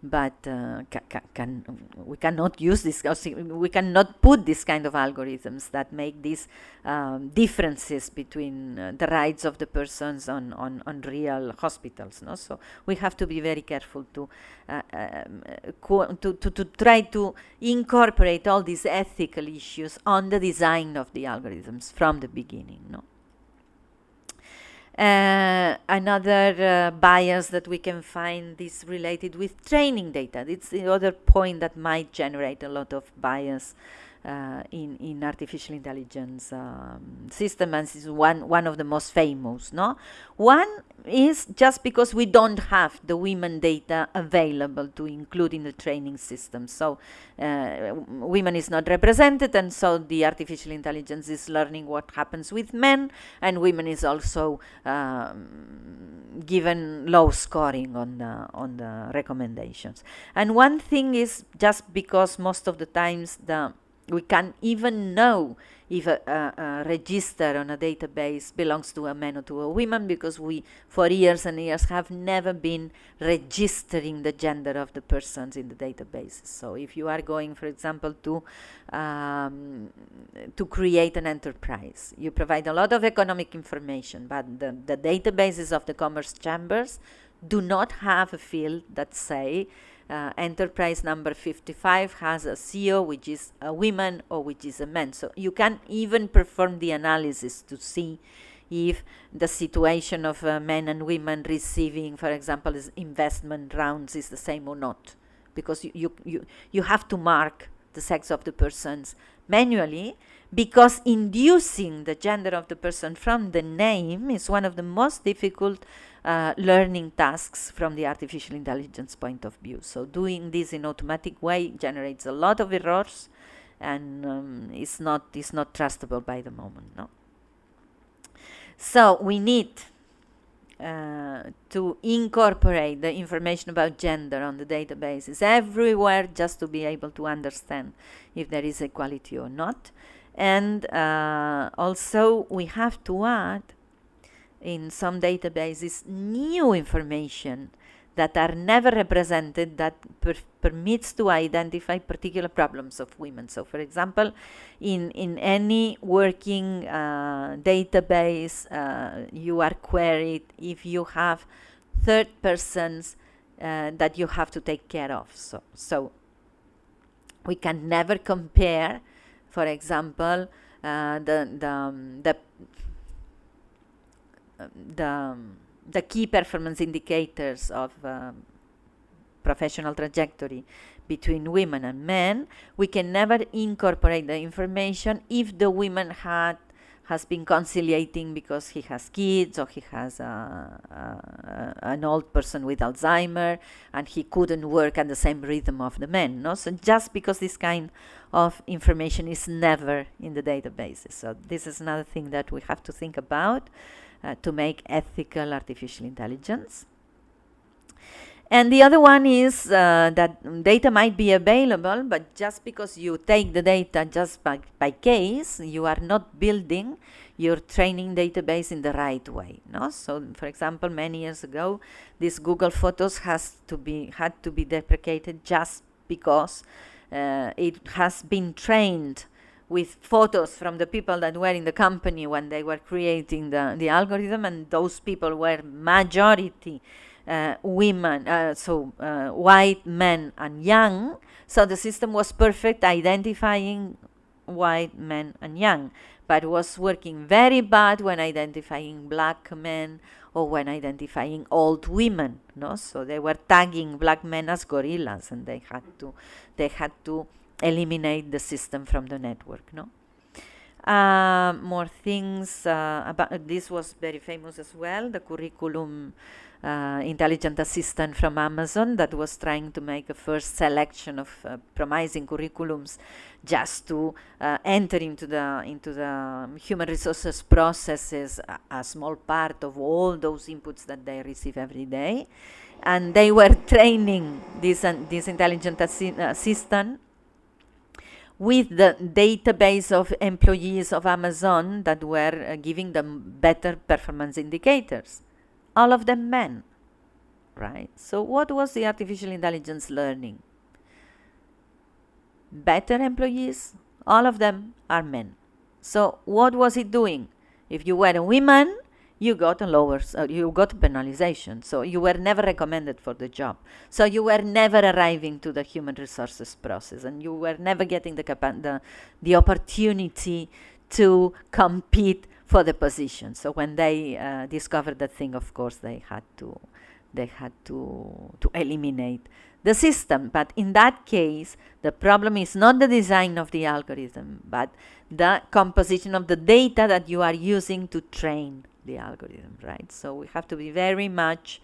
but we cannot use this, we cannot put this kind of algorithms that make these differences between the rights of the persons on real hospitals. No? So we have to be very careful to try to incorporate all these ethical issues on the design of the algorithms from the beginning. No? Another bias that we can find is related with training data. It's the other point that might generate a lot of bias in artificial intelligence system, and is one of the most famous. No, one is just because we don't have the women data available to include in the training system. So women is not represented, and so the artificial intelligence is learning what happens with men, and women is also given low scoring on the recommendations. And one thing is just because most of the times we can't even know if a register on a database belongs to a man or to a woman, because we, for years and years, have never been registering the gender of the persons in the databases. So if you are going, for example, to create an enterprise, you provide a lot of economic information, but the databases of the commerce chambers do not have a field that say enterprise number 55 has a CEO which is a woman or which is a man. So you can even perform the analysis to see if the situation of men and women receiving, for example, investment rounds is the same or not, because you have to mark the sex of the persons manually, because inducing the gender of the person from the name is one of the most difficult learning tasks from the artificial intelligence point of view. So doing this in automatic way generates a lot of errors, and it's not trustable by the moment. No. So we need to incorporate the information about gender on the databases everywhere, just to be able to understand if there is equality or not. And also we have to add in some databases new information that are never represented, that permits to identify particular problems of women. So for example, in any working database, you are queried if you have third persons that you have to take care of. So we can never compare, for example, the key performance indicators of professional trajectory between women and men. We can never incorporate the information if the woman has been conciliating because he has kids, or he has an old person with Alzheimer, and he couldn't work at the same rhythm of the men. No? So just because this kind of information is never in the databases. So this is another thing that we have to think about to make ethical artificial intelligence. And the other one is that data might be available, but just because you take the data just by case, you are not building your training database in the right way. No? So, for example, many years ago, this Google Photos had to be deprecated just because it has been trained with photos from the people that were in the company when they were creating the algorithm, and those people were majority women, white men and young. So the system was perfect identifying white men and young, but was working very bad when identifying black men or when identifying old women. No, so they were tagging black men as gorillas, and they had to eliminate the system from the network. No. More things about this was very famous as well. The curriculum intelligent assistant from Amazon that was trying to make a first selection of promising curriculums just to enter into the human resources processes a small part of all those inputs that they receive every day, and they were training this intelligent assistant with the database of employees of Amazon that were giving them better performance indicators. All of them men, right? So what was the artificial intelligence learning? Better employees, all of them are men. So what was it doing? If you were a woman, you got you got penalization. So you were never recommended for the job. So you were never arriving to the human resources process, and you were never getting the opportunity to compete for the position. So when they discovered that thing, of course, they had to eliminate the system. But in that case, the problem is not the design of the algorithm, but the composition of the data that you are using to train the algorithm, right? So we have to be very much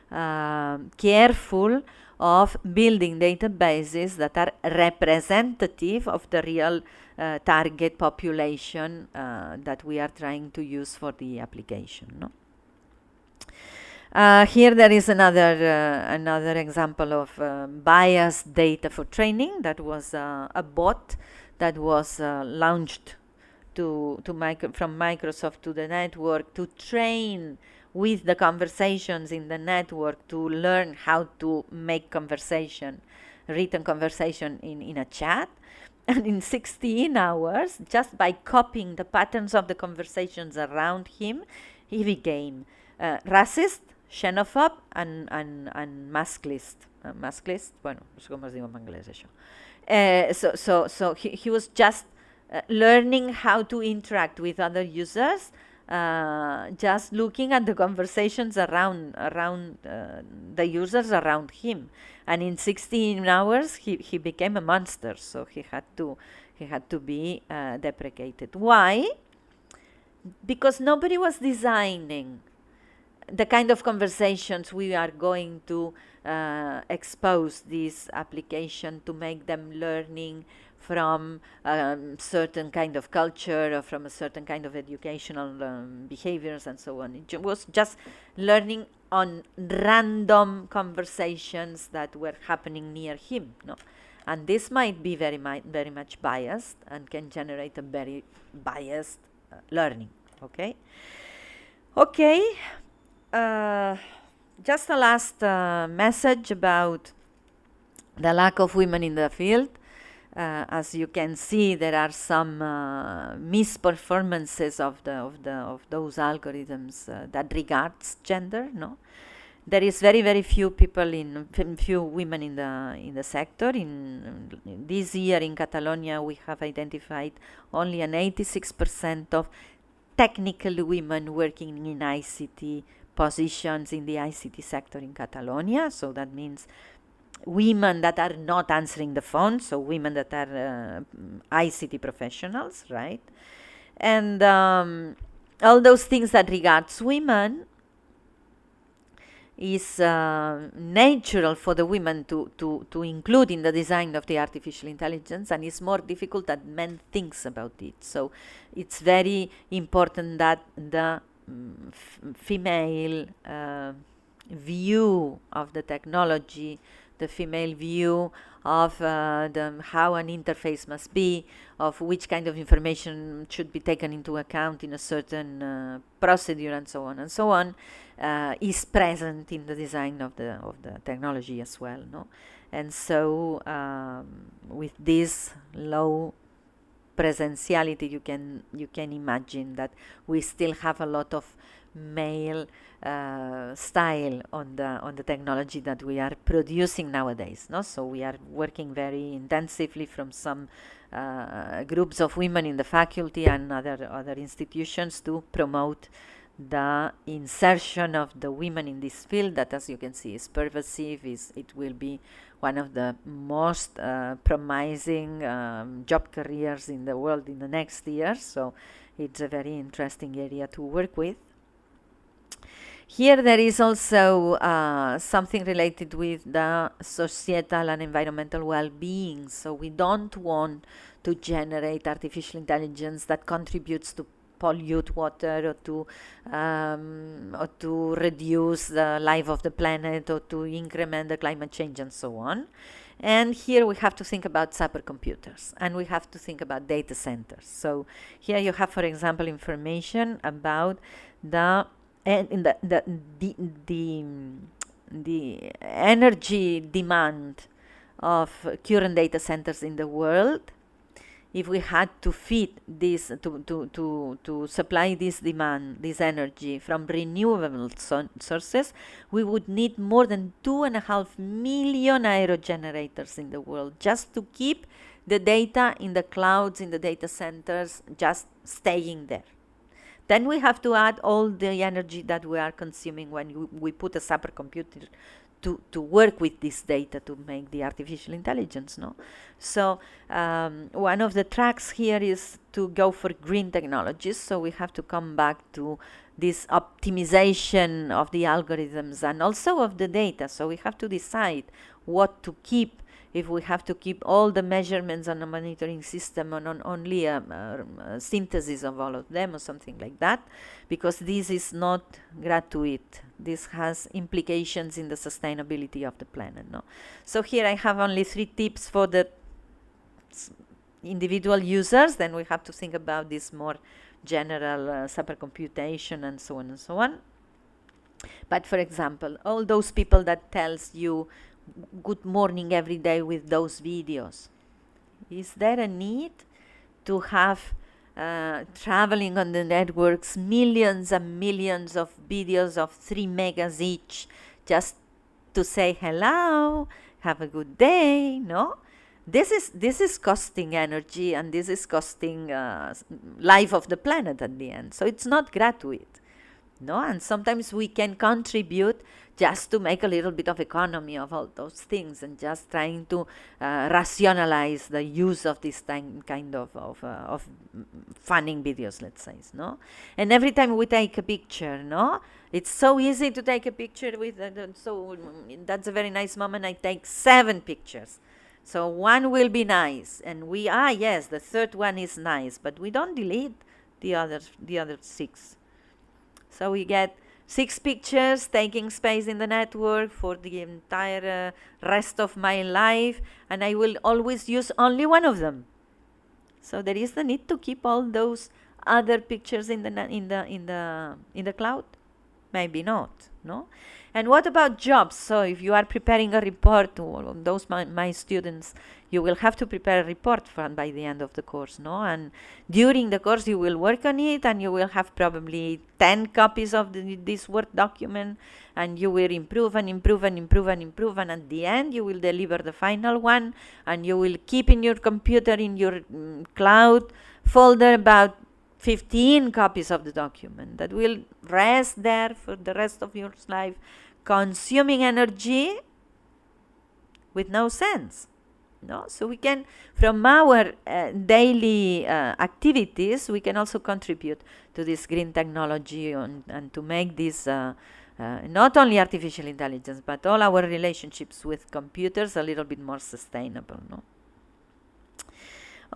careful of building databases that are representative of the real target population that we are trying to use for the application. No? Here there is another example of biased data for training. That was a bot that was launched from Microsoft to the network to train with the conversations in the network to learn how to make written conversation in a chat. And in 16 hours, just by copying the patterns of the conversations around him, he became racist, xenophobe, and masclist. Masclist? Bueno, no sé com es diu en anglès, això. So he was just learning how to interact with other users, just looking at the conversations around the users around him. And in 16 hours, he became a monster. So he had to be deprecated. Why? Because nobody was designing the kind of conversations we are going to expose this application to make them learning from certain kind of culture or from a certain kind of educational behaviors and so on. It was just learning on random conversations that were happening near him. No? And this might be very much biased and can generate a very biased learning. Okay? Okay. Just a last message about the lack of women in the field. As you can see, there are some misperformances of those algorithms that regards gender. No, there is very few people few women in the sector. In this year in Catalonia, we have identified only an 86% of technical women working in ICT positions in the ICT sector in Catalonia. So that means women that are not answering the phone, so women that are ICT professionals, right? And all those things that regards women is natural for the women to include in the design of the artificial intelligence, and it's more difficult that men thinks about it. So it's very important that the female view of the technology, the female view of how an interface must be, of which kind of information should be taken into account in a certain procedure, and so on, is present in the design of the technology as well, no? And so with this low presentiality, you can imagine that we still have a lot of male style on the technology that we are producing nowadays, no? So we are working very intensively from some groups of women in the faculty and other institutions to promote the insertion of the women in this field, that, as you can see, is pervasive. It will be one of the most promising job careers in the world in the next years. So it's a very interesting area to work with. Here there is also something related with the societal and environmental well-being. So we don't want to generate artificial intelligence that contributes to pollute water, or to reduce the life of the planet, or to increment the climate change, and so on. And here we have to think about supercomputers, and we have to think about data centers. So here you have, for example, information about the energy demand of current data centers in the world. If we had to feed this, to supply this demand, this energy from renewable sources, we would need more than 2.5 million aerogenerators in the world just to keep the data in the clouds, in the data centers, just staying there. Then we have to add all the energy that we are consuming when we put a supercomputer to work with this data to make the artificial intelligence, no? So one of the tracks here is to go for green technologies. So we have to come back to this optimization of the algorithms and also of the data. So we have to decide what to keep, if we have to keep all the measurements on a monitoring system and on only a synthesis of all of them or something like that, because this is not gratuitous. This has implications in the sustainability of the planet, no? So here I have only 3 tips for the individual users. Then we have to think about this more general supercomputation and so on and so on. But for example, all those people that tells you good morning every day with those videos, is there a need to have traveling on the networks millions and millions of videos of 3 megas each just to say hello, have a good day? No, this is costing energy, and this is costing life of the planet at the end. So it's not gratuitous, no? And sometimes we can contribute just to make a little bit of economy of all those things, and just trying to rationalize the use of this kind of funning videos, let's say, no? And every time we take a picture, no, it's so easy to take a picture with, so that's a very nice moment. I take 7 pictures. So one will be nice, and yes, the third one is nice, but we don't delete the other 6. So we get 6 pictures taking space in the network for the entire rest of my life, and I will always use only one of them. So there is the need to keep all those other pictures in the cloud? Maybe not, no? And what about jobs? So if you are preparing a report, or those my students, you will have to prepare a report by the end of the course, no? And during the course you will work on it, and you will have probably 10 copies of this Word document, and you will improve and improve and improve and improve, and at the end you will deliver the final one, and you will keep in your computer, in your cloud folder, about 15 copies of the document that will rest there for the rest of your life, consuming energy with no sense. No? So we can, from our daily activities, we can also contribute to this green technology and to make this not only artificial intelligence, but all our relationships with computers a little bit more sustainable. No?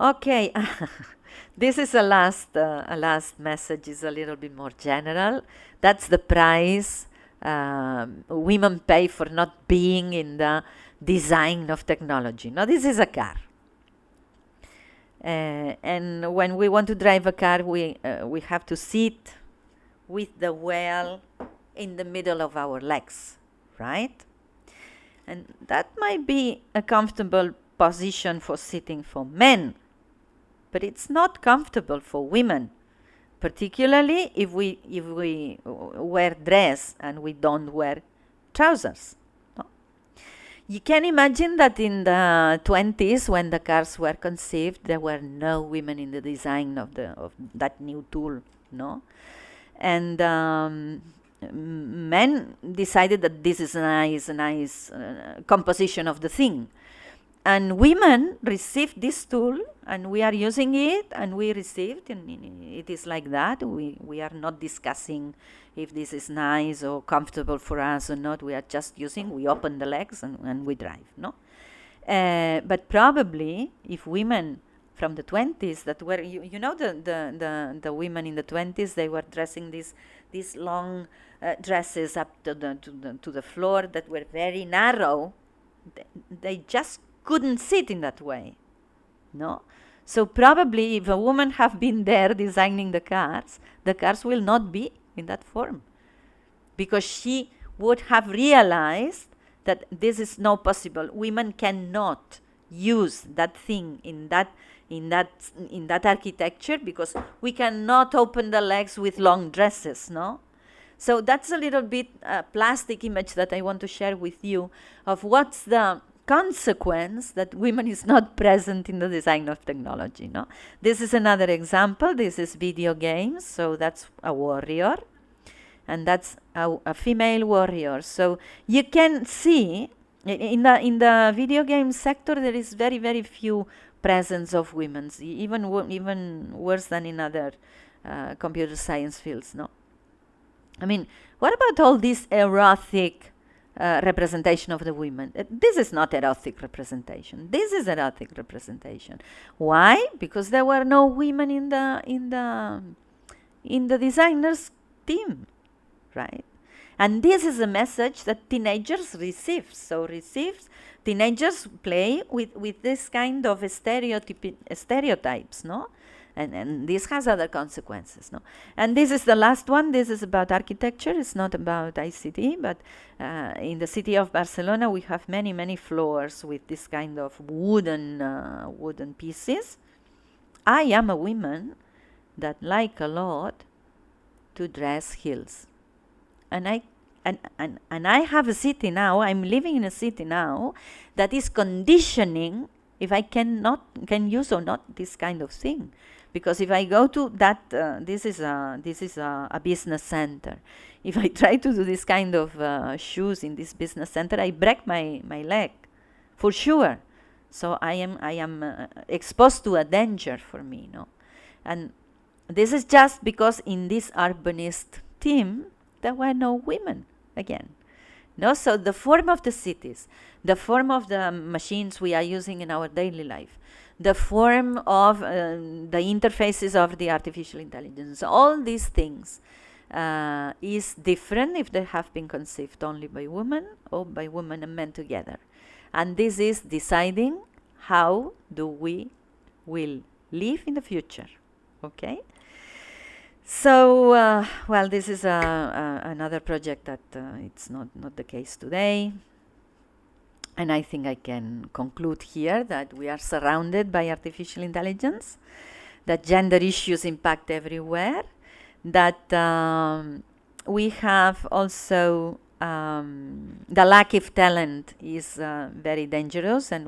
Okay, this is a last message, is a little bit more general. That's the price women pay for not being in the design of technology. Now, this is a car. And when we want to drive a car, we have to sit with the wheel in the middle of our legs, right? And that might be a comfortable position for sitting for men, but it's not comfortable for women, particularly if we wear dress and we don't wear trousers. No? You can imagine that in the 20s, when the cars were conceived, there were no women in the design of that new tool, no? And men decided that this is a nice composition of the thing. And women received this tool, and we are using it, and we received, and it is like that. We are not discussing if this is nice or comfortable for us or not. We are just using, we open the legs and we drive, no? But probably if women from the 20s that were, you know, the women in the 20s, they were dressing these long dresses up to the floor that were very narrow. They just couldn't sit in that way, no? So probably if a woman have been there designing the cars will not be in that form, because she would have realized that this is not possible. Women cannot use that thing in that architecture, because we cannot open the legs with long dresses, no? So that's a little bit plastic image that I want to share with you of what's the consequence that women is not present in the design of technology. No, this is another example. This is video games. So that's a warrior, and that's a female warrior. So you can see in the video game sector there is very, very few presence of women, even worse than in other computer science fields. No, I mean, what about all this erotic representation of the women? This is not erotic representation. This is erotic representation. Why? Because there were no women in the designers team, right? And this is a message that teenagers receive. So teenagers play with this kind of stereotypes, no? And this has other consequences, no? And this is the last one. This is about architecture. It's not about ICT, but in the city of Barcelona, we have many, many floors with this kind of wooden pieces. I am a woman that like a lot to dress heels, and I have a city now. I'm living in a city now that is conditioning if I can use or not this kind of thing. Because if I go to that, this is a business center. If I try to do this kind of shoes in this business center, I break my leg, for sure. So I am exposed to a danger for me, no. And this is just because in this urbanist team there were no women again. No, so the form of the cities, the form of the machines we are using in our daily life, the form of the interfaces of the artificial intelligence, all these things is different if they have been conceived only by women or by women and men together. And this is deciding how do we will live in the future, okay? So, well, this is another project that it's not the case today. And I think I can conclude here that we are surrounded by artificial intelligence, that gender issues impact everywhere, that we have also the lack of talent is very dangerous, and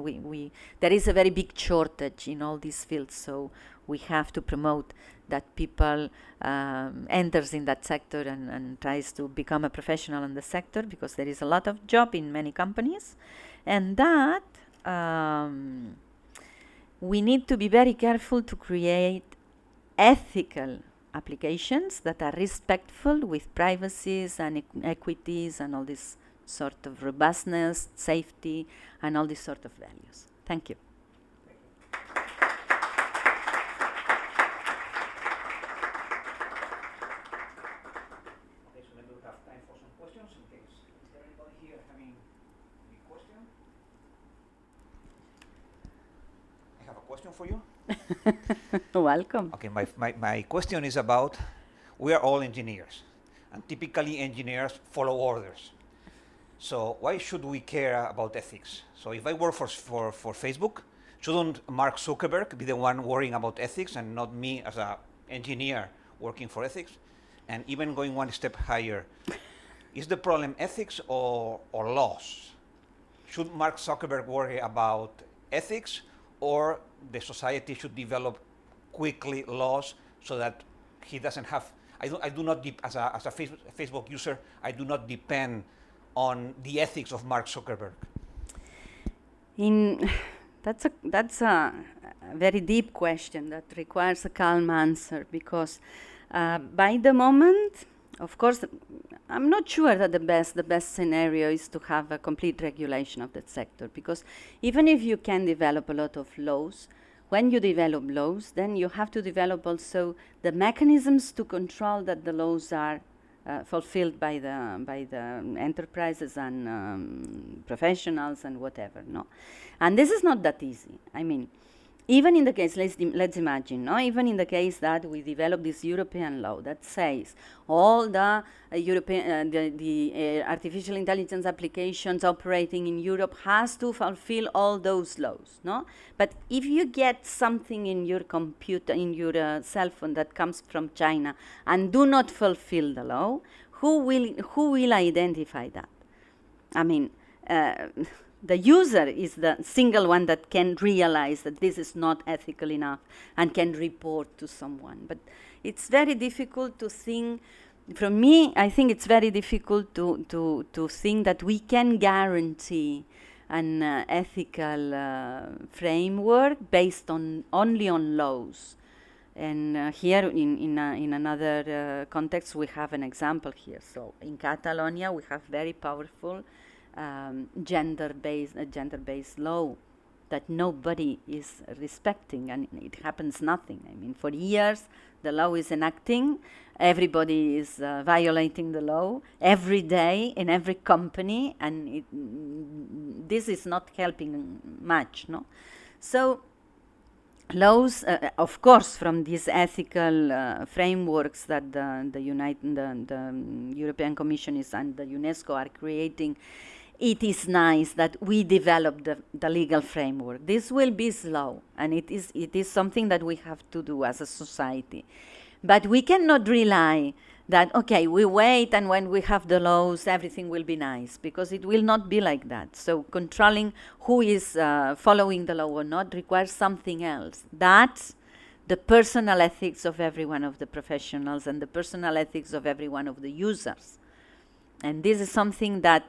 there is a very big shortage in all these fields, so we have to promote that people enters in that sector and tries to become a professional in the sector, because there is a lot of job in many companies, and that we need to be very careful to create ethical applications that are respectful with privacies and equities and all this sort of robustness, safety, and all these sort of values. Thank you. Okay, so maybe we have time for some questions in case. Is there anybody here having any question? I have a question for you. Welcome. Okay, my question is about, we are all engineers, and typically engineers follow orders. So why should we care about ethics? So if I work for Facebook, shouldn't Mark Zuckerberg be the one worrying about ethics and not me as an engineer working for ethics? And even going one step higher, is the problem ethics or laws? Should Mark Zuckerberg worry about ethics, or the society should develop quickly laws so that he doesn't have, I do not, as a Facebook user, I do not depend on the ethics of Mark Zuckerberg? That's a very deep question that requires a calm answer, because by the moment, of course, I'm not sure that the best scenario is to have a complete regulation of that sector, because even if you can develop a lot of laws, when you develop laws, then you have to develop also the mechanisms to control that the laws are fulfilled by the enterprises and professionals and whatever, no? And this is not that easy. I mean, even in the case, let's imagine, no? Even in the case that we develop this European law that says all the artificial intelligence applications operating in Europe has to fulfill all those laws, no? But if you get something in your computer, in your cell phone that comes from China and do not fulfill the law, who will identify that? I mean, the user is the single one that can realize that this is not ethical enough and can report to someone. But it's very difficult to think, from me, I think it's very difficult to think that we can guarantee an ethical framework based only on laws. And here in another context, we have an example here. So in Catalonia, we have very powerful gender-based law that nobody is respecting, and it happens nothing. I mean, for years the law is enacting, everybody is violating the law every day in every company, and this is not helping much, no? So laws, of course, from these ethical frameworks that the European Commission is and the UNESCO are creating, it is nice that we develop the legal framework. This will be slow, and it is something that we have to do as a society. But we cannot rely that, okay, we wait and when we have the laws, everything will be nice, because it will not be like that. So controlling who is following the law or not requires something else. That's the personal ethics of every one of the professionals and the personal ethics of every one of the users. And this is something that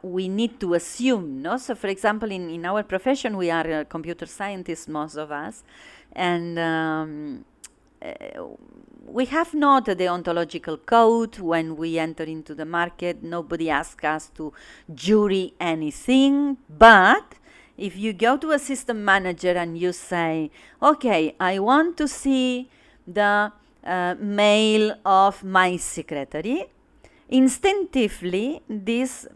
we need to assume, no? So, for example, in our profession, we are computer scientists, most of us, and we have not a deontological code when we enter into the market. Nobody asks us to jury anything, but if you go to a system manager and you say, okay, I want to see the mail of my secretary, instinctively this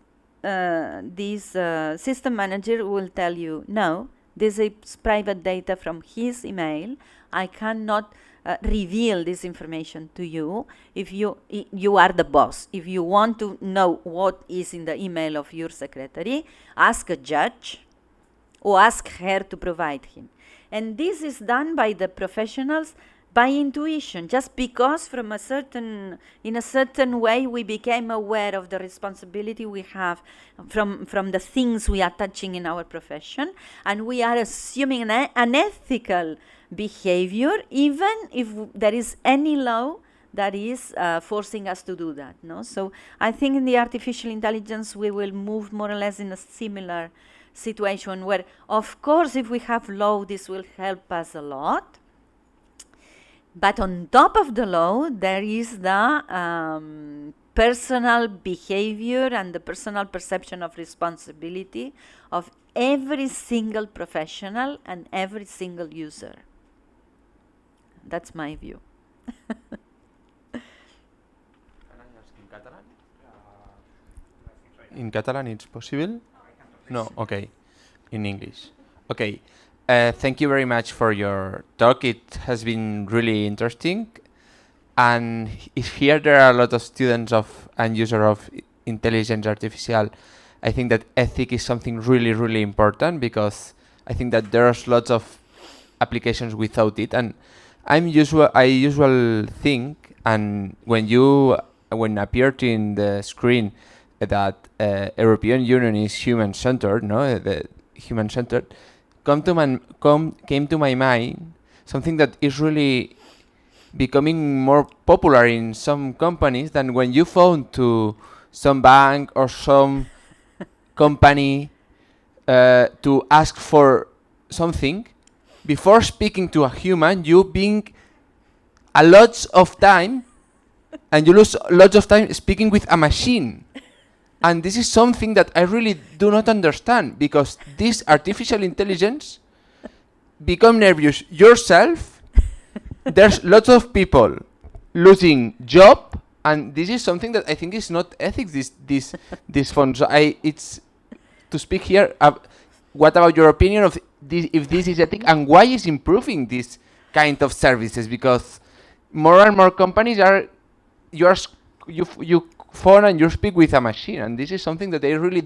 system manager will tell you, no, this is private data from his email. I cannot reveal this information to you if you are the boss. If you want to know what is in the email of your secretary, ask a judge or ask her to provide him. And this is done by the professionals by intuition, just because in a certain way we became aware of the responsibility we have from the things we are touching in our profession, and we are assuming an ethical behavior, even if there is any law that is forcing us to do that. No? So I think in the artificial intelligence we will move more or less in a similar situation where, of course, if we have law, this will help us a lot. But on top of the law, there is the personal behavior and the personal perception of responsibility of every single professional and every single user. That's my view. Can I ask in Catalan? In Catalan it's possible? No, okay. In English. Okay. Thank you very much for your talk. It has been really interesting. And if here there are a lot of students and users of intelligence artificial, I think that ethics is something really, really important, because I think that there's lots of applications without it. And I usually think, and when appeared in the screen that European Union is human-centered, no, the human-centered, came to my mind something that is really becoming more popular in some companies than when you phone to some bank or some company to ask for something. Before speaking to a human, you being a lot of time, and you lose lots of time speaking with a machine. And this is something that I really do not understand, because this artificial intelligence become nervous yourself. There's lots of people losing job, and this is something that I think is not ethics. This fund. So it's to speak here. What about your opinion of this, if this is ethic, and why is improving this kind of services? Because more and more companies are you phone and you speak with a machine, and this is something that they really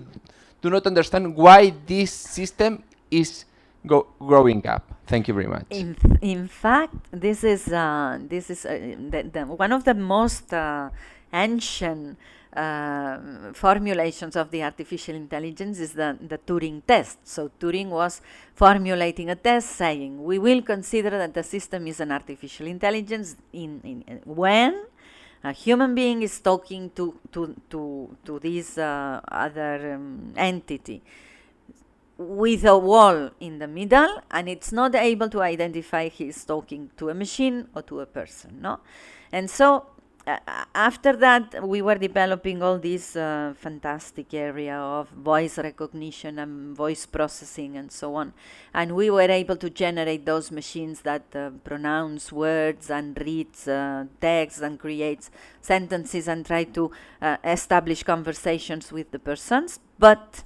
do not understand why this system is growing up. Thank you very much. In fact, this is one of the most ancient formulations of the artificial intelligence is the Turing Test. So Turing was formulating a test saying, we will consider that the system is an artificial intelligence when a human being is talking to this other entity with a wall in the middle, and it's not able to identify he's talking to a machine or to a person, no? And so after that, we were developing all this fantastic area of voice recognition and voice processing and so on. And we were able to generate those machines that pronounce words and reads text and creates sentences and try to establish conversations with the persons. But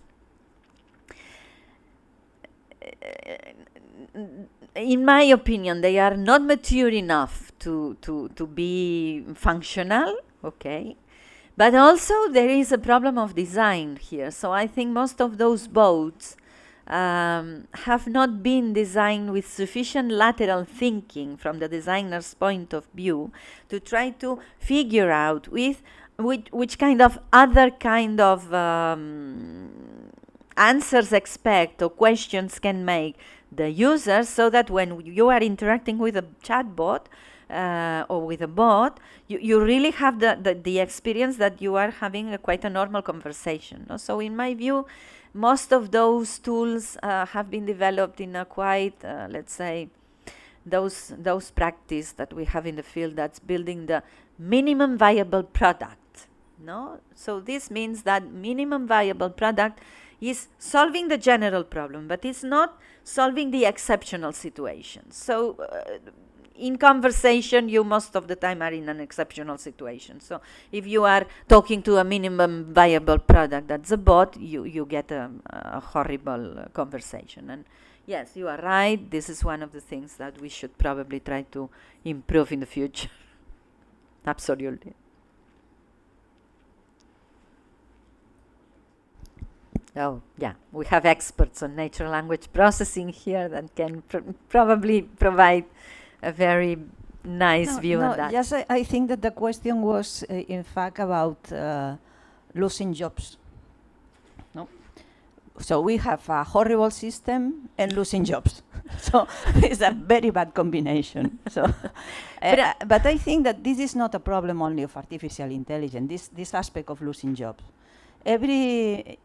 in my opinion, they are not mature enough to be functional, okay? But also there is a problem of design here. So I think most of those boats have not been designed with sufficient lateral thinking from the designer's point of view to try to figure out which kind of other kind of answers expect or questions can make the user, so that when you are interacting with a chatbot or with a bot, you really have the experience that you are having quite a normal conversation. No? So in my view, most of those tools have been developed in a quite, let's say, those practice that we have in the field, that's building the minimum viable product. No? So this means that minimum viable product is solving the general problem, but it's not solving the exceptional situation. So in conversation, you most of the time are in an exceptional situation. So if you are talking to a minimum viable product that's a bot, you get a horrible conversation. And Yes, you are right. This is one of the things that we should probably try to improve in the future. Absolutely. Oh, yeah, we have experts on natural language processing here that can probably provide a very nice view on that. Yes, I think that the question was, in fact, about losing jobs. No? So we have a horrible system and losing jobs. So it's a very bad combination. So, but I think that this is not a problem only of artificial intelligence, this aspect of losing jobs. Every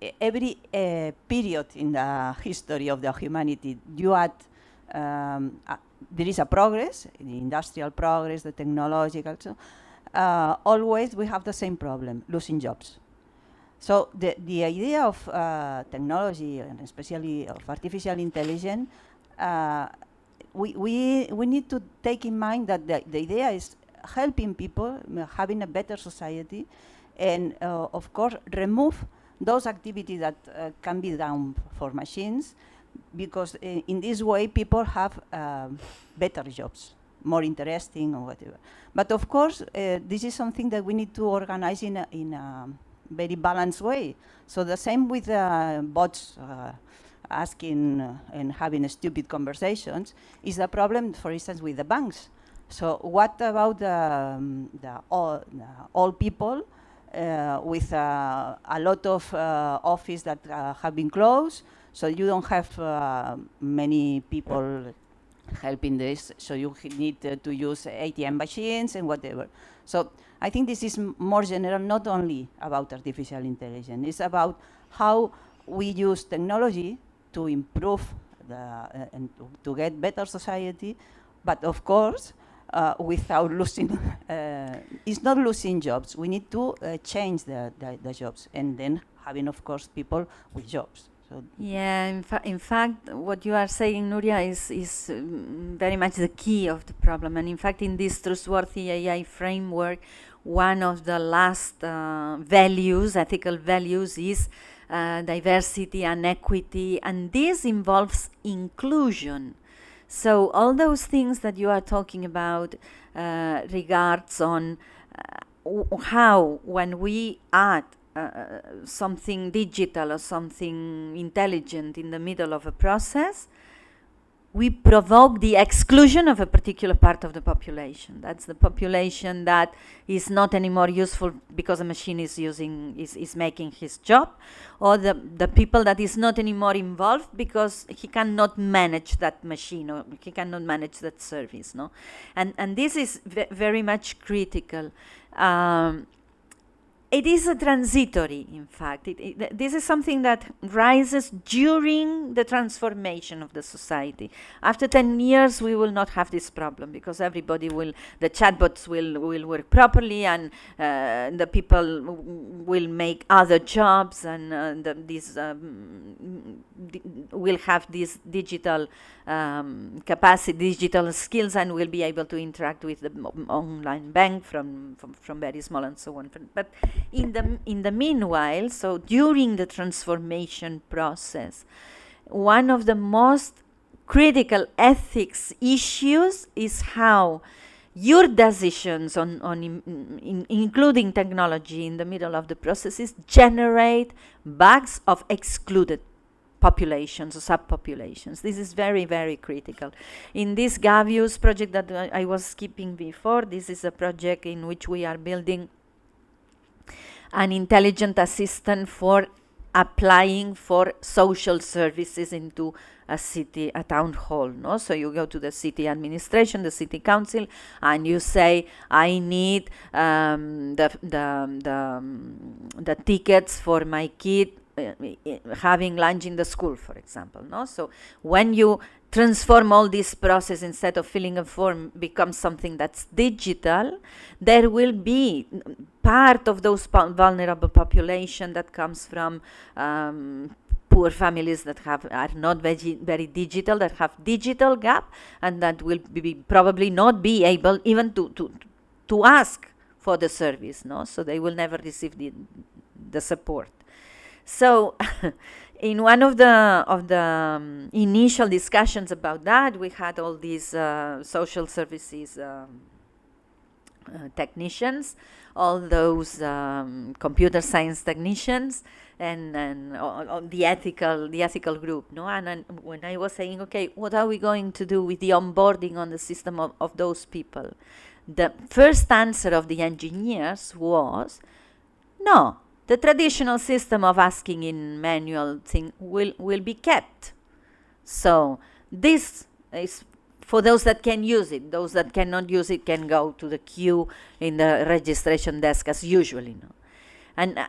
period in the history of the humanity, you add, there is a progress, the industrial progress, the technological, so always we have the same problem, losing jobs. So the idea of technology, and especially of artificial intelligence, we need to take in mind that the idea is helping people, having a better society, and of course remove those activities that can be done for machines, because in this way people have better jobs, more interesting or whatever. But of course this is something that we need to organize in a very balanced way. So the same with bots asking and having stupid conversations is the problem, for instance, with the banks. So what about the old people with a lot of office that have been closed, so you don't have many people helping this, so you need to use ATM machines and whatever. So I think this is more general, not only about artificial intelligence, it's about how we use technology to improve and to get better society, but of course, without losing, it's not losing jobs. We need to change the jobs, and then having, of course, people with jobs. So yeah, in fact, what you are saying, Nuria, is very much the key of the problem. And in fact, in this trustworthy AI framework, one of the last values, ethical values, is diversity and equity, and this involves inclusion. So all those things that you are talking about regards on how, when we add something digital or something intelligent in the middle of a process, we provoke the exclusion of a particular part of the population. That's the population that is not anymore useful because a machine is making his job, or the people that is not anymore involved because he cannot manage that machine or he cannot manage that service. No, and this is very much critical. It is a transitory, in fact. This is something that rises during the transformation of the society. After 10 years, we will not have this problem because everybody the chatbots will work properly, and the people will make other jobs, and will have this digital capacity, digital skills, and will be able to interact with the online bank from very small and so on. But in the meanwhile, so during the transformation process, one of the most critical ethics issues is how your decisions on including technology in the middle of the processes generate bags of excluded populations or subpopulations. This is very, very critical. In this Gavious project that I was skipping before, this is a project in which we are building an intelligent assistant for applying for social services into a city, a town hall. No, so you go to the city administration, the city council, and you say, I need the tickets for my kid having lunch in the school, for example. No, so when you transform all this process, instead of filling a form, becomes something that's digital, there will be part of those vulnerable population that comes from poor families that are not very digital, that have digital gap, and that will probably not be able even to ask for the service. No, so they will never receive the support. So in one of the initial discussions about that, we had all these social services technicians, all those computer science technicians, and the ethical group, no? And when I was saying, okay, what are we going to do with the onboarding on the system of those people? The first answer of the engineers was, no, the traditional system of asking in manual thing will be kept. So this is for those that can use it. Those that cannot use it can go to the queue in the registration desk as usually. No? And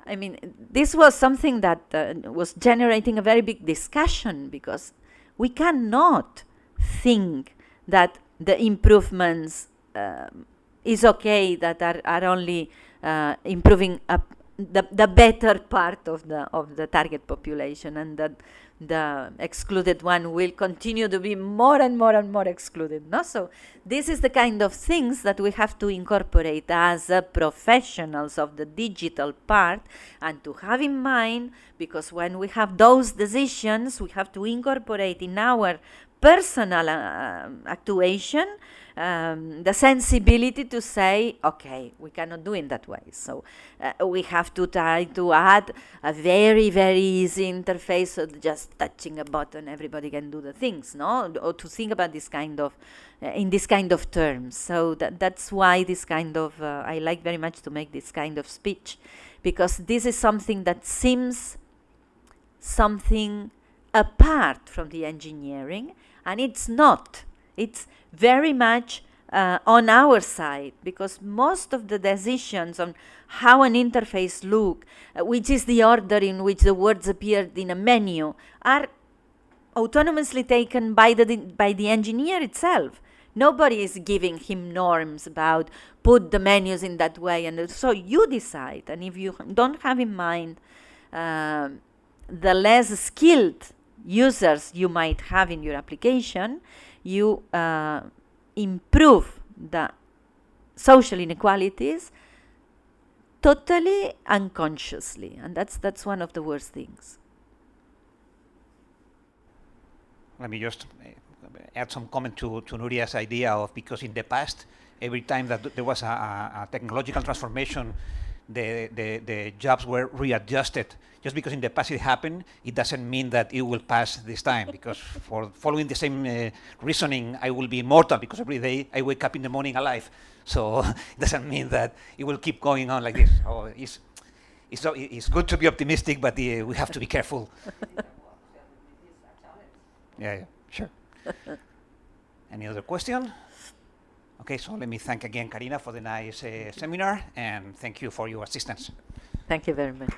I mean, this was something that was generating a very big discussion, because we cannot think that the improvements is okay, that are only improving the better part of the target population, and that the excluded one will continue to be more and more and more excluded. No? So this is the kind of things that we have to incorporate as professionals of the digital part, and to have in mind, because when we have those decisions, we have to incorporate in our personal actuation the sensibility to say, okay, we cannot do it that way. So we have to try to add a very, very easy interface, so just touching a button, everybody can do the things, no? Or to think about this kind of, in this kind of terms. So that's why this kind of, I like very much to make this kind of speech, because this is something that seems something apart from the engineering, and it's not. It's very much on our side, because most of the decisions on how an interface look, which is the order in which the words appeared in a menu, are autonomously taken by the engineer itself. Nobody is giving him norms about put the menus in that way, and so you decide. And if you don't have in mind the less skilled users you might have in your application, you improve the social inequalities totally unconsciously, and that's one of the worst things. Let me just add some comment to Nuria's idea of, because in the past, every time that there was a technological transformation, the jobs were readjusted. Just because in the past it happened, it doesn't mean that it will pass this time, because for following the same reasoning, I will be immortal, because every day I wake up in the morning alive. So it doesn't mean that it will keep going on like this. Oh, it's good to be optimistic, but we have to be careful. Yeah, sure. Any other question? Okay, so let me thank again Karina for the nice seminar, and thank you for your assistance. Thank you very much.